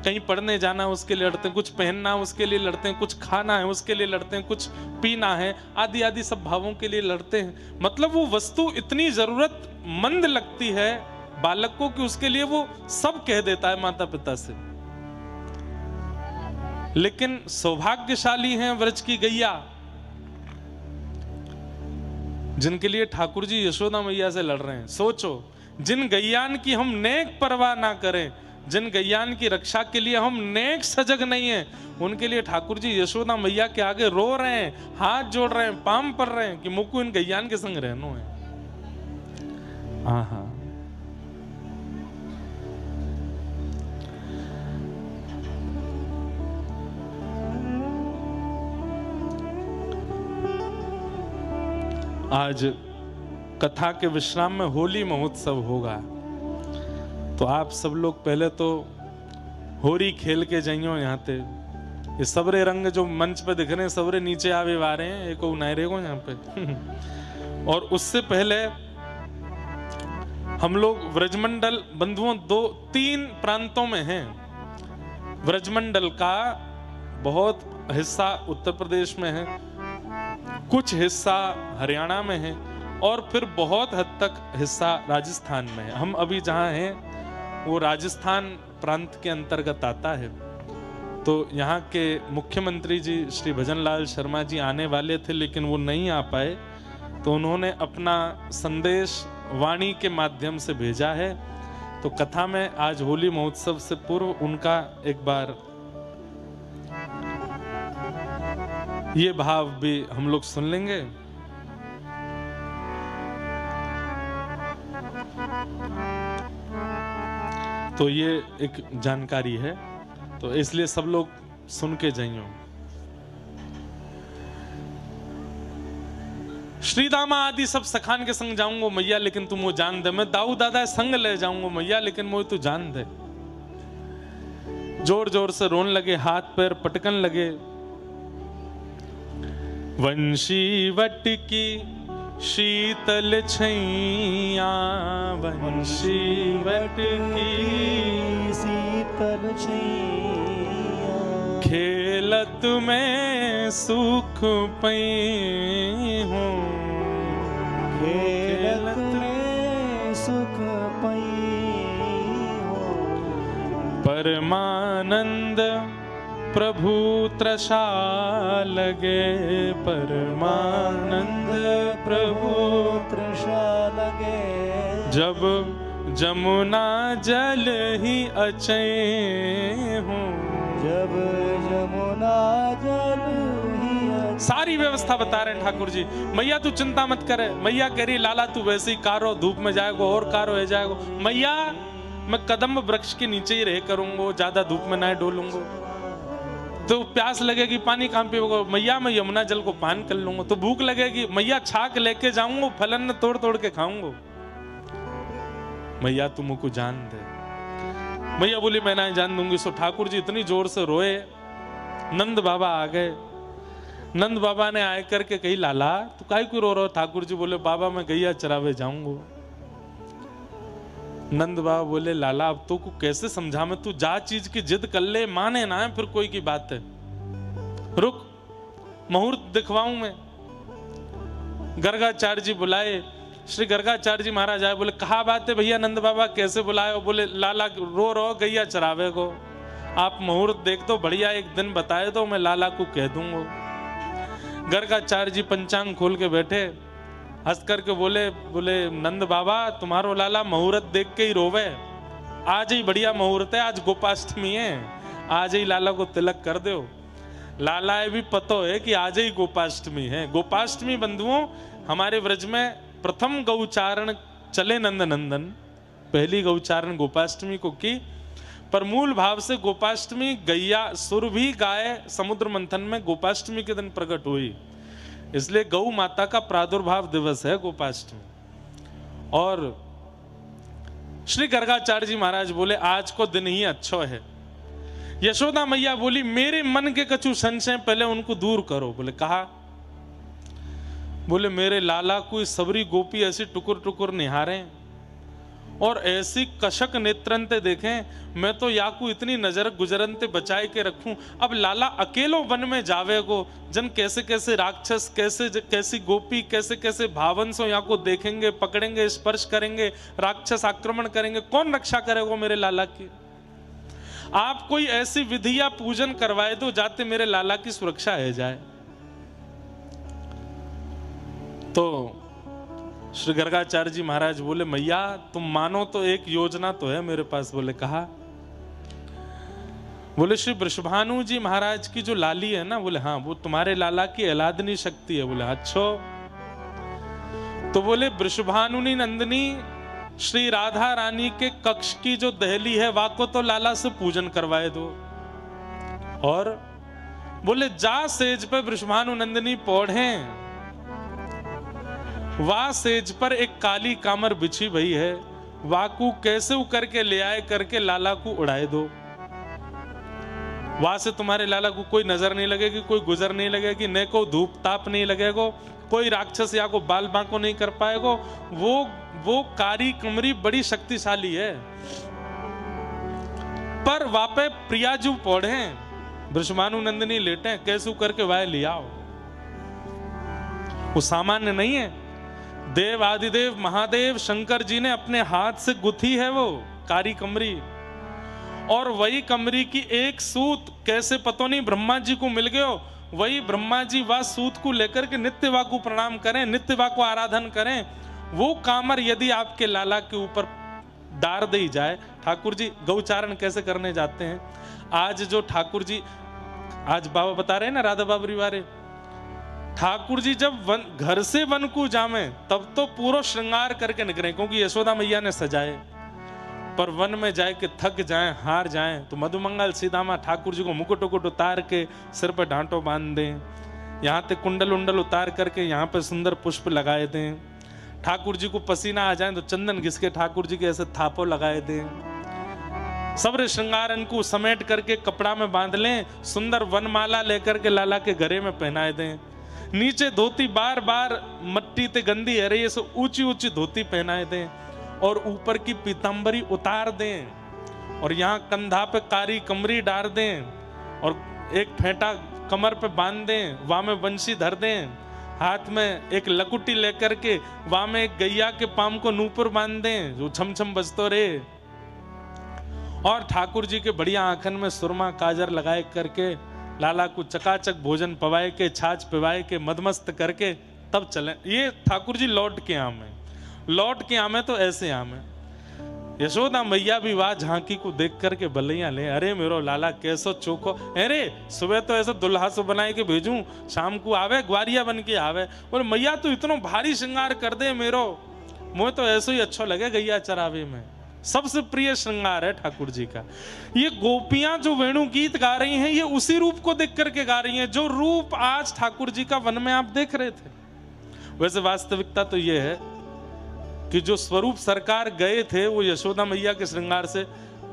कहीं पढ़ने जाना उसके लिए लड़ते हैं, कुछ पहनना उसके लिए लड़ते हैं, कुछ खाना है उसके लिए लड़ते हैं, कुछ पीना है, आदि आदि सब भावों के लिए लड़ते हैं। मतलब वो वस्तु इतनी जरूरतमंद लगती है बालक को कि उसके लिए वो सब कह देता है माता पिता से। लेकिन सौभाग्यशाली हैं व्रज की गैया जिनके लिए ठाकुर जी यशोदा मैया से लड़ रहे हैं। सोचो, जिन गैयान की हम नेक परवाह ना करें, जिन गैयान की रक्षा के लिए हम नेक सजग नहीं है, उनके लिए ठाकुर जी यशोदा मैया के आगे रो रहे हैं, हाथ जोड़ रहे हैं, पाम पर रहे हैं कि मुकु इन गैयान के संग रहनो है। हाँ, आज कथा के विश्राम में होली महोत्सव होगा, तो आप सब लोग पहले तो होरी खेल के जाइयो। यहाँ पे ये सबरे रंग जो मंच पे दिख रहे हैं सबरे नीचे आवे आ रहे हैं, एक नायरे को यहाँ पे और उससे पहले हम लोग व्रजमंडल बंधुओं 2-3 प्रांतों में हैं। व्रजमंडल का बहुत हिस्सा उत्तर प्रदेश में है, कुछ हिस्सा हरियाणा में है और फिर बहुत हद तक हिस्सा राजस्थान में है। हम अभी जहाँ हैं वो राजस्थान प्रांत के अंतर्गत आता है। तो यहाँ के मुख्यमंत्री जी श्री भजनलाल शर्मा जी आने वाले थे लेकिन वो नहीं आ पाए, तो उन्होंने अपना संदेश वाणी के माध्यम से भेजा है। तो कथा में आज होली महोत्सव से पूर्व उनका एक बार ये भाव भी हम लोग सुन लेंगे। तो ये एक जानकारी है, तो इसलिए सब लोग सुन के जाइयो। श्रीदामा आदि सब सखान के संग जाऊंगा मैया, लेकिन तुम वो जान दे। मैं दाऊ दादा संग ले जाऊंगा मैया, लेकिन वो तू जान दे। जोर जोर से रोन लगे, हाथ पैर पटकन लगे। वंशी वट की शीतल छैया, वंशी वट की शीतल छैया, खेलत में सुख पई हूँ, खेलत में सुख पई परमानंद प्रभु तृषा लगे, परमानंद प्रभु तृषा लगे। जब जमुना जल ही अचय हूँ, जब जमुना जल ही अचय। सारी व्यवस्था बता रहे हैं ठाकुर जी। मैया तू चिंता मत करे। मैया कह रही लाला तू वैसे ही कारो, धूप में जाएगो और कारो है जाएगो। मैया मैं कदम वृक्ष के नीचे ही रह करूंगो, ज्यादा धूप में ना डोलूंगो। तो प्यास लगेगी पानी कहां पियोगो? मैया मैं यमुना जल को पान कर लूंगा। तो भूख लगेगी मैया छाक लेके जाऊंगा, फलन तोड़ तोड़ के खाऊंगा। मैया तू मुझको जान दे। मैया बोली मैं ना जान दूंगी। सो ठाकुर जी इतनी जोर से रोए, नंद बाबा आ गए। नंद बाबा ने आए करके कही लाला तू काहे क्यों रो रहे हो? ठाकुर जी बोले बाबा मैं गैया चरावे जाऊंगा। नंद बाबा बोले लाला अब तो को कैसे समझा मैं, तू जा चीज की जिद कर ले, माने ना है फिर कोई की बात है। रुक मुहूर्त दिखवाऊं मैं। गर्गाचार्य जी बुलाए। श्री गर्गाचार्य जी महाराज आए। बोले कहा बात है भैया नंद बाबा कैसे बुलाए? बोले लाला रो रो गैया चरावे को, आप मुहूर्त देख दो बढ़िया एक दिन बताए दो, मैं लाला को कह दूंगा। गर्गाचार्य जी पंचांग खोल के बैठे, हंस करके बोले नंद बाबा तुम्हारो लाला मुहूर्त देख के ही रोवे। आज ही बढ़िया मुहूर्त है, आज गोपाष्टमी है, आज ही लाला को तिलक कर दो। लाला भी पतो है कि आज ही गोपाष्टमी है। गोपाष्टमी बंधुओं हमारे व्रज में प्रथम गौचारण चले नंद नंदन, पहली गौचारण गोपाष्टमी को की। पर मूल भाव से गोपाष्टमी गैया सुरभि गाय समुद्र मंथन में गोपाष्टमी के दिन प्रकट हुई, इसलिए गौ माता का प्रादुर्भाव दिवस है गोपाष्टमी। और श्री गर्गाचार्य जी महाराज बोले आज को दिन ही अच्छा है। यशोदा मैया बोली मेरे मन के कछु संशय पहले उनको दूर करो। बोले कहा? बोले मेरे लाला को सबरी गोपी ऐसी टुकुर टुकुर निहारे और ऐसी कशक नेत्रंते देखें, मैं तो याकू इतनी नजर गुजरंते बचाए के रखूं। अब लाला अकेलो वन में जावेगो, जन कैसे कैसे राक्षस, कैसे कैसी गोपी, कैसे कैसे भावंसों याकू देखेंगे, पकड़ेंगे, स्पर्श करेंगे, राक्षस आक्रमण करेंगे, कौन रक्षा करेगा मेरे लाला की? आप कोई ऐसी विधि या पूजन करवाए दो जाते मेरे लाला की सुरक्षा है जाए। तो श्री गर्गाचार्य जी महाराज बोले मैया तुम मानो तो एक योजना तो है मेरे पास। बोले कहा? बोले श्री वृषभानु जी महाराज की जो लाली है ना, बोले हाँ वो तुम्हारे लाला की अलादनी शक्ति है। बोले अच्छो। तो बोले वृषभानुनी नंदिनी श्री राधा रानी के कक्ष की जो दहली है वाको तो लाला से पूजन करवाए दो। और बोले जा सेज पे वृषभानु नंदिनी पौढ़े, वाह सेज पर एक काली कामर बिछी भई है, वाकू कैसे उकर के ले आए करके लाला को उड़ाए दो। वहां से तुम्हारे लाला को कोई नजर नहीं लगेगी, कोई गुजर नहीं लगेगी, न को धूप ताप नहीं लगेगा, कोई राक्षस या को बाल बांको नहीं कर पाएगा। वो कारी कमरी बड़ी शक्तिशाली है। पर वापे प्रियाजू पौढ़े वृषभानु नंदिनी लेटे, कैसे करके वाय ले आओ। वो सामान्य नहीं है। देव आदिदेव महादेव शंकर जी ने अपने हाथ से गुथी है वो कारी कमरी, और वही कमरी की एक सूत कैसे पतो नहीं ब्रह्मा जी को मिल गयो। वही ब्रह्मा जी वह सूत को लेकर के नित्य वा को प्रणाम करें, नित्य वा को आराधन करें। वो कामर यदि आपके लाला के ऊपर डार दी जाए। ठाकुर जी गौचारण कैसे करने जाते हैं आज जो ठाकुर जी, आज बाबा बता रहे हैं ना राधा बाबरी वारे, ठाकुर जी जब घर से वन को जामे तब तो पूरा श्रृंगार करके निकले, क्योंकि यशोदा मैया ने सजाए। पर वन में जाए के थक जाएं, हार जाएं, तो मधुमंगल सीधामा ठाकुर जी को मुकुट उकुट उतार के सिर पर ढांटो बांध दें, यहाँ पे कुंडल उंडल उतार करके यहाँ पे सुंदर पुष्प लगाए दें। ठाकुर जी को पसीना आ जाए तो चंदन घिस के ठाकुर जी के ऐसे थापो लगाए दें। सब्र श्रृंगारन को समेट करके कपड़ा में बांध लें, सुंदर वनमाला लेकर के लाला के गले में पहनाए दें। नीचे धोती बार बार मट्टी ते गंदी है रही, सो ऊंची ऊंची धोती पहनाए दें और ऊपर की पीतांबरी उतार दें और यहाँ कंधा पे कारी कमरी डाल दें और एक फेंटा कमर पे बांध दें, वहां में बंशी धर दें, हाथ में एक लकुटी लेकर के वहां में एक गैया के पाम को नूपुर बांध दें जो छम छम बजतो रहे। और ठाकुर जी के बढ़िया आंखन में सुरमा काजर लगाए करके लाला को चकाचक भोजन पवाए के, छाछ पिवाए के, मदमस्त करके तब चले। ये ठाकुर जी लौट के आमे, लौट के आमे तो ऐसे आमे। यशोदा मैया भी वाह झांकी को देख करके बलैया ले, अरे मेरो लाला कैसो चोखो, अरे सुबह तो ऐसा दुल्हा सो बनाए के भेजूं, शाम को आवे ग्वारिया बन के आवे। बोले मैया तू इतना भारी श्रृंगार कर दे मेरो, मुझे तो ऐसा ही अच्छा लगे गैया चरावे में। सबसे प्रिय श्रृंगार है ठाकुर जी का। ये गोपियां जो वेणु गीत गा रही हैं, ये उसी रूप को देख करके गा रही हैं जो रूप आज ठाकुर जी का वन में आप देख रहे थे। वैसे वास्तविकता तो ये है कि जो स्वरूप सरकार गए थे वो यशोदा मैया के श्रृंगार से,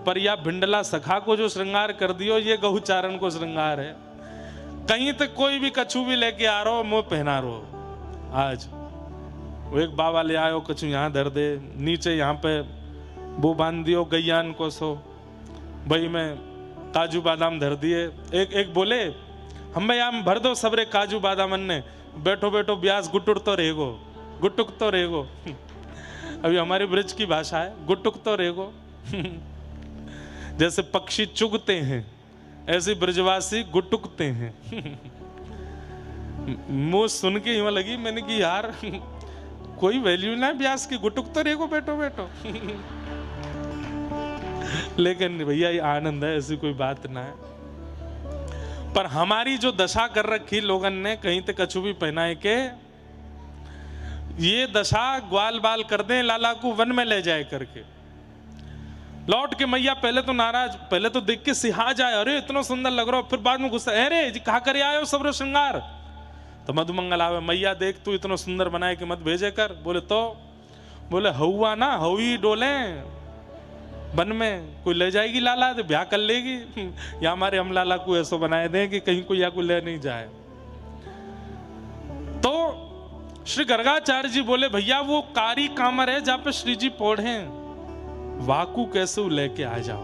पर या भिंडला सखा को जो श्रृंगार कर दियो ये गहुचारण को श्रृंगार है। कहीं तक कोई भी कछू भी लेके आ रहा हो, मुंह पहना रहो। आज वो एक बाबा ले आयो, कछू यहाँ धर दे, नीचे यहाँ पे वो बांध दियो गैयान को सो, भाई मैं काजू बादाम धर दिए। एक बोले हम भाई आम भर दो सबरे काजू बादाम ने, बैठो बैठो ब्यास गुटुक तो रहेगो, गुटुक तो रहेगो। अभी हमारे ब्रज की भाषा है गुटुक तो रहेगो। जैसे पक्षी चुगते हैं ऐसे ब्रजवासी गुटुकते हैं। मुंह सुन के यूं लगी मैंने कि यार कोई वैल्यू ना ब्यास की, गुटुक तो रहेगो बैठो बैठो। लेकिन भैया ये आनंद है, ऐसी कोई बात ना है। पर हमारी जो दशा कर रखी लोगन ने, कहीं तक कछु भी पहनाए के ये दशा ग्वाल बाल कर दें लाला को वन में ले जाए करके। लौट के मैया पहले तो नाराज, पहले तो देख के सिहा जाए, अरे इतना सुंदर लग रहा हो, फिर बाद में गुस्सा, अरे जी कहा करे आयो सब श्रृंगार। तो मधुमंगल आवे, मैया देख तू इतना सुंदर बनाए कि मत भेजे कर। बोले तो बोले हवा ना हवी डोले वन में, कोई ले जाएगी लाला तो ब्याह कर लेगी, या हमारे हम लाला को ऐसा बनाए दें कि कहीं कोई या को ले नहीं जाए। तो श्री गर्गाचार्य जी बोले भैया वो कारी कामर है जहां पे श्री जी पौढ़े, वाकू कैसे लेके आ जाओ।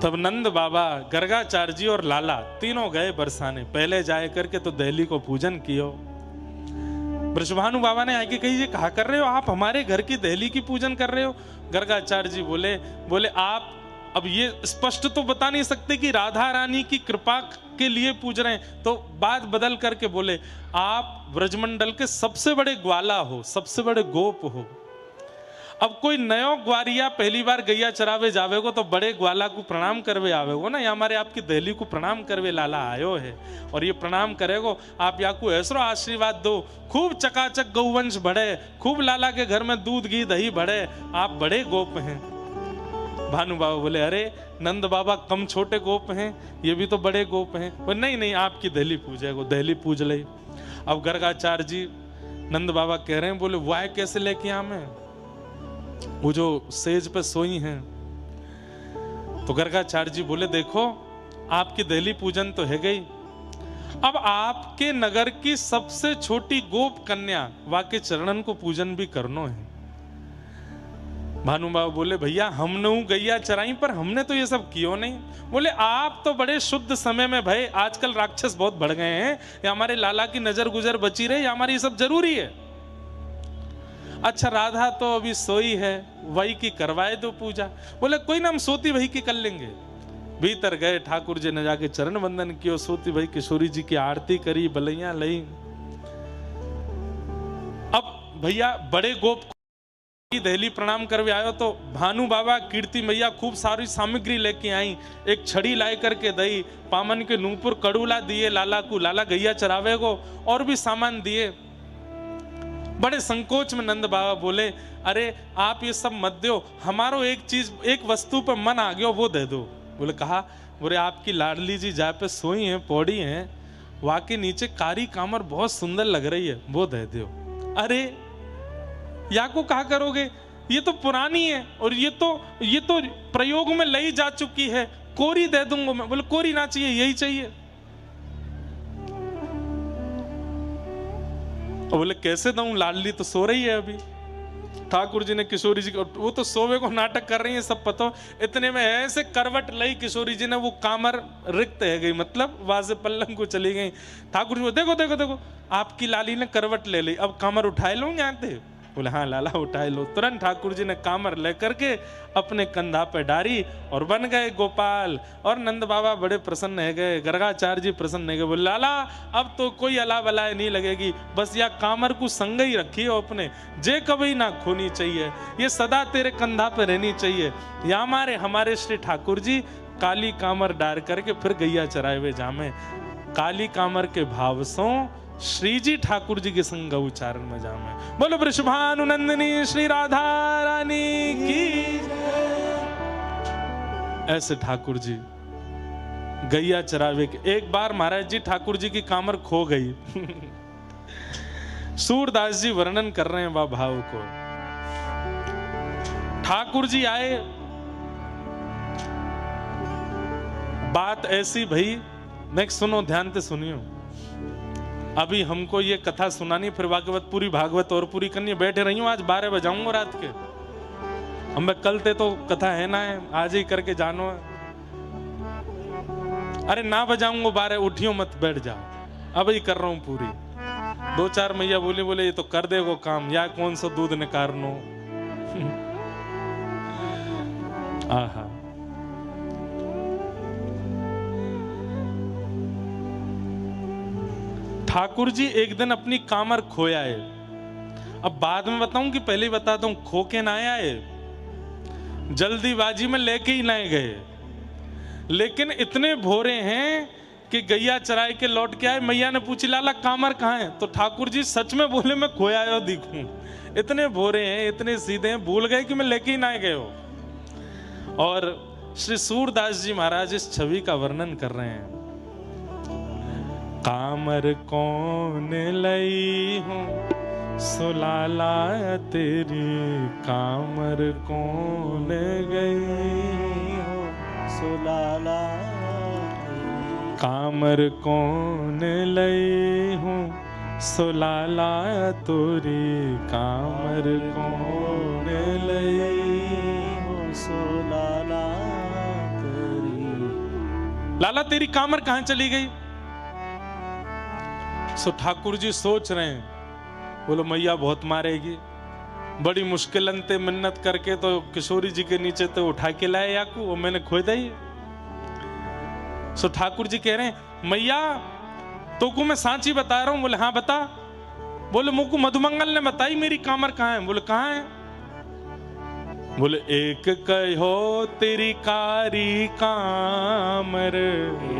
तब नंद बाबा, गर्गाचार्य जी और लाला तीनों गए बरसाने। पहले जाए करके तो दहली को पूजन कियो। वृषभानु बाबा ने आके कही ये कहा कर रहे हो आप, हमारे घर की दहली की पूजन कर रहे हो। गर्गाचार्य जी बोले आप अब ये स्पष्ट तो बता नहीं सकते कि राधा रानी की कृपा के लिए पूज रहे हैं, तो बात बदल करके बोले आप ब्रजमंडल के सबसे बड़े ग्वाला हो, सबसे बड़े गोप हो। अब कोई नयो ग्वारिया पहली बार गैया चरावे जावेगो तो बड़े ग्वाला को प्रणाम करवे आवेगो ना, या हमारे आपकी दहली को प्रणाम करवे लाला आयो है, और ये प्रणाम करेगो आप या को ऐसो आशीर्वाद दो, खूब चकाचक गौवंश बढ़े, खूब लाला के घर में दूध घी दही बढ़े, आप बड़े गोप हैं। भानु बाबा बोले अरे नंद बाबा कम छोटे गोप हैं, ये भी तो बड़े गोप हैं। वो नहीं आपकी दहली पूजेगो, दहली पूज ले। अब गर्गाचार्य जी नंद बाबा कह रहे हैं, बोले वाह कैसे लेके आमे, वो जो सेज पे सोई हैं। तो गर्गाचार्य जी बोले देखो आपकी दहली पूजन तो है गई, अब आपके नगर की सबसे छोटी गोप कन्या वाके चरणन को पूजन भी करनो है। भानु बाबा बोले भैया हमने गैया चराई पर हमने तो ये सब कियो नहीं। बोले आप तो बड़े शुद्ध समय में भाई, आजकल राक्षस बहुत बढ़ गए हैं, या हमारे लाला की नजर गुजर बची रहे, या हमारी ये सब जरूरी है। अच्छा राधा तो अभी सोई है, वही की करवाए दो पूजा। बोले कोई ना हम सोती वही की कर लेंगे। भीतर गए, ठाकुर जी ने जाके चरण वंदन किया, सोती भाई किशोरी जी की आरती करी, बलैया लई। अब भैया बड़े गोप की दहली प्रणाम करवे आयो तो भानु बाबा कीर्ति मैया खूब सारी सामग्री लेके आई। एक छड़ी लाई करके दई, पामन के नूपुर कड़ूला दिए लाला को, लाला गैया चरावे को, और भी सामान दिए। बड़े संकोच में नंद बाबा बोले अरे आप ये सब मत दो, हमारो एक चीज एक वस्तु पर मन आ गया वो दे दो। बोले कहा, बोले आपकी लाडली जी जहाँ पे सोई हैं पौड़ी हैं, वहाँ के नीचे कारी कामर बहुत सुंदर लग रही है, वो दे दो। अरे या को कहा करोगे, ये तो पुरानी है और ये तो प्रयोग में लाई जा चुकी है, कोरी दे दूंगा मैं। बोले कोरी ना चाहिए, यही चाहिए। बोले कैसे दूं, लाडली तो सो रही है अभी। ठाकुर जी ने किशोरी जी, वो तो सोवे को नाटक कर रही है सब पता। इतने में ऐसे करवट लई किशोरी जी ने, वो कामर रिक्त है गई, मतलब वाजे पल्लंग को चली गई। ठाकुर जी को देखो देखो देखो आपकी लाली ने करवट ले ली, अब कामर उठाए लो यहाँ थे। बोले हाँ लाला उठाए लो। तुरंत ठाकुर जी ने कामर लेकर के अपने कंधा पे डारी और बन गए गोपाल। और नंद बाबा बड़े प्रसन्न है गए, गर्गाचार्य जी प्रसन्न है गए। बोले लाला अब तो कोई अला बलाए नहीं लगेगी, बस या कामर को संग ही रखिए अपने, जे कभी ना खोनी चाहिए, ये सदा तेरे कंधा पे रहनी चाहिए। या हमारे श्री ठाकुर जी काली कामर डार करके फिर गैया चराए हुए जामे। काली कामर के भाव सो श्री जी ठाकुर जी के संग उच्चारण में जामे। बोलो वृषभानुनंदिनी श्री राधा रानी की। ऐसे ठाकुर जी गैया चरावे के। एक बार महाराज जी ठाकुर जी की कामर खो गई। सूरदास जी वर्णन कर रहे हैं वह भाव को। ठाकुर जी आए, बात ऐसी भई, नेक्स्ट सुनो, ध्यान से सुनियो। अभी हमको ये कथा सुनानी, फिर भागवत पूरी भागवत और पूरी करनी। बैठे रही हूँ, आज 12 बजाऊंगा रात के। हम कल ते तो कथा है ना, है आज ही करके जानो। अरे ना बजाऊंगा 12, उठियो मत, बैठ जाओ। अब ही कर रहा हूं पूरी। 2-4 मैया बोले ये तो कर दे वो काम, या कौन सा दूध निकारनो। आहा, ठाकुर जी एक दिन अपनी कामर खोया है। अब बाद में बताऊं कि पहले ही बताता हूं, खो के ना आए, जल्दीबाजी में लेके ही ना गए। लेकिन इतने भोरे हैं कि गैया चराए के लौट के आए। मैया ने पूछी लाला कामर कहाँ है, तो ठाकुर जी सच में बोले मैं खोया आयो दिखूं। इतने भोरे हैं, इतने सीधे हैं, भूल गए कि मैं लेके ही ना गए हो। और श्री सूरदास जी महाराज इस छवि का वर्णन कर रहे हैं। कामर कौन लई हूँ सुलाला तेरी, कामर कौन गई हो सुलाला, कामर कौन लई हूँ सुलाला तोरी, कामर कौन लई हो सुलाला तेरी। लाला तेरी कामर कहाँ चली गई? सो ठाकुर जी सोच रहे हैं, बोलो मैया बहुत मारेगी। बड़ी मुश्किलन ते मिन्नत करके तो किशोरी जी के नीचे तो उठा के लाए याकू, वो मैंने खोदा ही। सो ठाकुर जी कह रहे हैं मैया तो को मैं सांची बता रहा हूं। बोले हाँ बता। बोले मुझको मधुमंगल ने बताई मेरी कामर कहाँ है। बोले कहाँ है? बोले एक कहो तेरी कारी कामर,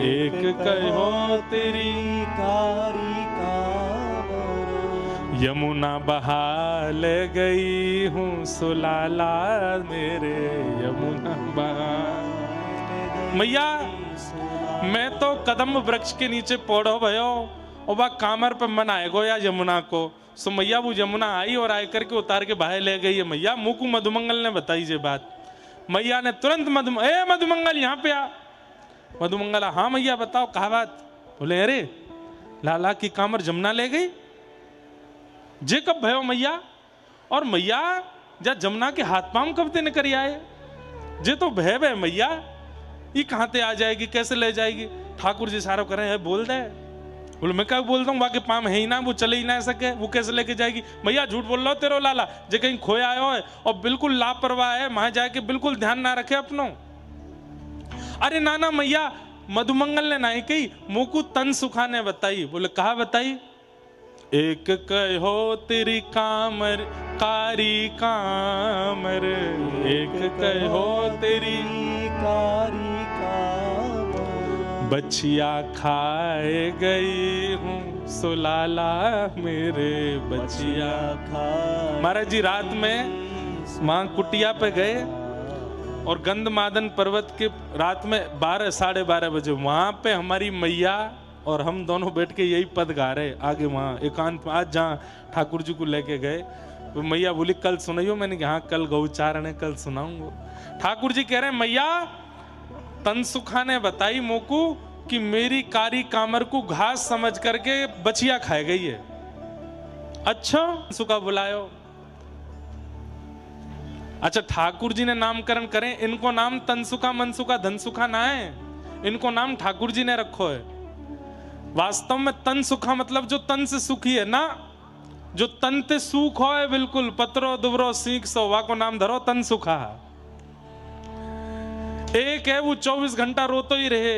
एक कहो तेरी कारी कामर, यमुना बहाल गई हूँ सुलाला मेरे, यमुना बहा। मैया मैं तो कदम वृक्ष के नीचे पौड़ो भयो और वह कामर पे मन आएगो या यमुना को। सो मैया वो यमुना आई और आए करके उतार के बाहर ले गई है। मैया मुँह को मधुमंगल ने बताई ये बात। मैया ने तुरंत मधुमंगल यहाँ पे आ। मधुमंगल हाँ मैया बताओ कहा बात। बोले अरे लाला की कामर जमुना ले गई। जे कब भयो मैया? और मैया जा जमुना के हाथ पांव कब ते निकल आए? जे तो भय भय मैया, ये कहाँ ते आ जाएगी, कैसे ले जाएगी? ठाकुर जी सारो करें है बोल दे। बोले मैं क्या बोलता हूँ, बाकी पाम है ही ना, वो चले ही ना सके, वो कैसे लेके जाएगी? मैया झूठ बोल रहा हो तेरो लाला, जे कहीं खोया आयो है और बिल्कुल लापरवाह है, वहां जाके बिल्कुल ध्यान ना रखे अपनों। अरे नाना मैया मधुमंगल ने नहीं कही, मुकु तन सुखा ने बताई। बोले कहा बताई? एक कहो तेरी कामर कारी कामर, एक कहो तेरी कारी कामर, बछिया खाए गई हूँ सुलाला मेरे, बछिया खाए। महाराज जी रात में मां कुटिया पे गए और गंधमादन पर्वत के रात में 12 साढ़े 12 बजे वहां पे हमारी मैया और हम दोनों बैठ के यही पद गा रहे आगे वहां एकांत। आज जहाँ ठाकुर जी को लेके गए तो मैया बोली कल सुनाइयो। मैंने कहा कल गौचारण है, कल सुनाऊंगा। ठाकुर जी कह रहे हैं मैया तनसुखा ने बताई मोकू कि मेरी कारी कामर को घास समझ करके बछिया खाए गई है। अच्छा सुखा बुलायो। अच्छा ठाकुर जी ने नामकरण करें, इनको नाम तनसुखा मनसुखा धनसुखा ना है, इनको नाम ठाकुर जी ने रखो है। वास्तव में तन सुखा मतलब जो तन से सुखी है ना, जो तन ते सूख होए बिल्कुल पतरो दुबरो सीख सो वा को नाम धरो तन सुखा। एक है वो 24 घंटा रोतो ही रहे।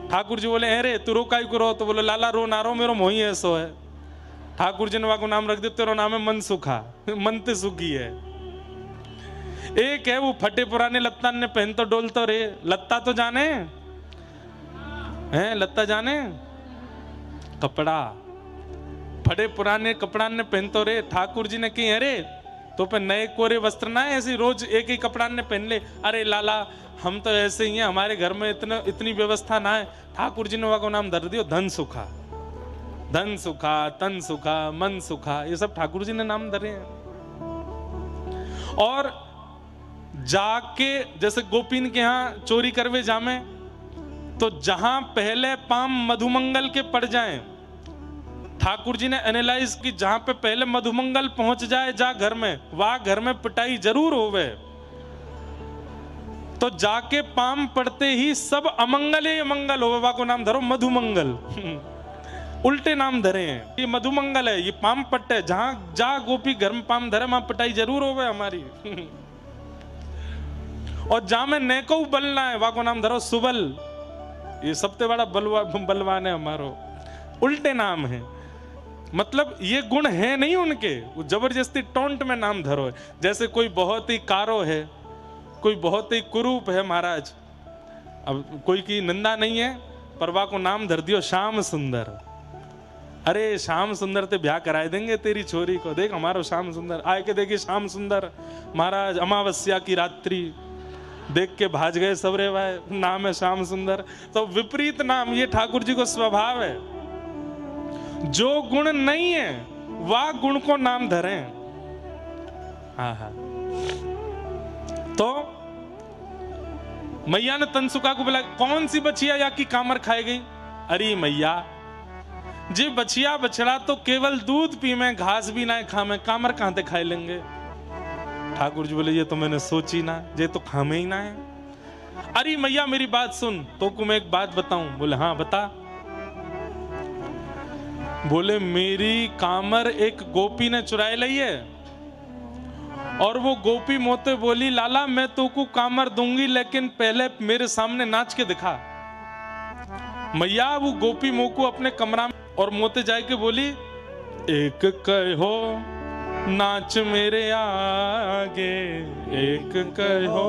ठाकुर जी बोले अरे तू रो काई को रो, तो बोले लाला रो ना रो मेरो मोही ऐसो है। ठाकुर जी ने वा को नाम रख दिया तेरा नाम है मन सुखा, मन ते सुखी है। एक है वो फटे पुराने लत्ता ने पहन तो डोल तो रे, लत्ता तो जाने हैं, लत्ता जाने कपड़ा, फटे पुराने कपड़ा ने पहन तो रे। ठाकुर जी ने कही अरे तो पे नए कोरे वस्त्र ना है, ऐसी रोज एक ही कपड़ा ने पहन ले। अरे लाला हम तो ऐसे ही हैं, हमारे घर में इतनी व्यवस्था ना है। ठाकुर जी ने वहां को नाम धर दियो धन सुखा। धन सुखा, तन सुखा, मन सुखा, ये सब ठाकुर जी ने नाम धरे हैं। और जाके जैसे गोपीन के यहाँ चोरी करवे जामे, तो जहां पहले पाम मधुमंगल के पड़ जाएं, ठाकुर जी ने एनालाइज की जहां पे पहले मधुमंगल पहुंच जाए जा घर में, वहां घर में पिटाई जरूर होवे। तो जाके पाम पड़ते ही सब अमंगल ही अमंगल होवे, वहां को नाम धरो मधुमंगल। उल्टे नाम धरे हैं, ये मधुमंगल है, ये पाम पट्टे, जहां जा गोपी घर में पाम धरे वहां पिटाई जरूर होवे हमारी। और जहां में नेको बलना है वहां को नाम धरो सुबल, ये सबसे बड़ा बलवान है हमारो। उल्टे नाम है, मतलब ये गुण है नहीं उनके, वो जबरदस्ती टोंट में नाम धरो है। जैसे कोई बहुत ही कारो है, कोई बहुत ही कुरूप है महाराज, अब कोई की निंदा नहीं है, पर वा को नाम धर दियो श्याम सुंदर। अरे श्याम सुंदर ते ब्याह कराए देंगे तेरी छोरी को, देख हमारो श्याम सुंदर आए के देखिए श्याम सुंदर महाराज अमावस्या की रात्रि देख के भाज गए सबरे भाई, नाम है श्याम सुंदर। तो विपरीत नाम, ये ठाकुर जी को स्वभाव है, जो गुण नहीं है वह गुण को नाम धरे। तो मैया ने तनसुका को बोला कौन सी बछिया या की कामर खाई गई? अरे मैया जी बछिया बछड़ा तो केवल दूध पी में, घास भी ना खा में, कामर कहां ते खाए लेंगे? ठाकुर जी बोले ये तो मैंने सोची ना, ये तो खामे ही ना है। अरे मैया मेरी बात सुन, तो को मैं एक बात बताऊं? बोले हाँ बता। बोले मेरी कामर एक गोपी ने चुराई ली है, और वो गोपी मोते बोली लाला मैं तो को कामर दूंगी, लेकिन पहले मेरे सामने नाच के दिखा। मैया वो गोपी मोको अपने कमरा में और मोते जाए के बोली एक कहो नाच मेरे आगे, एक कहो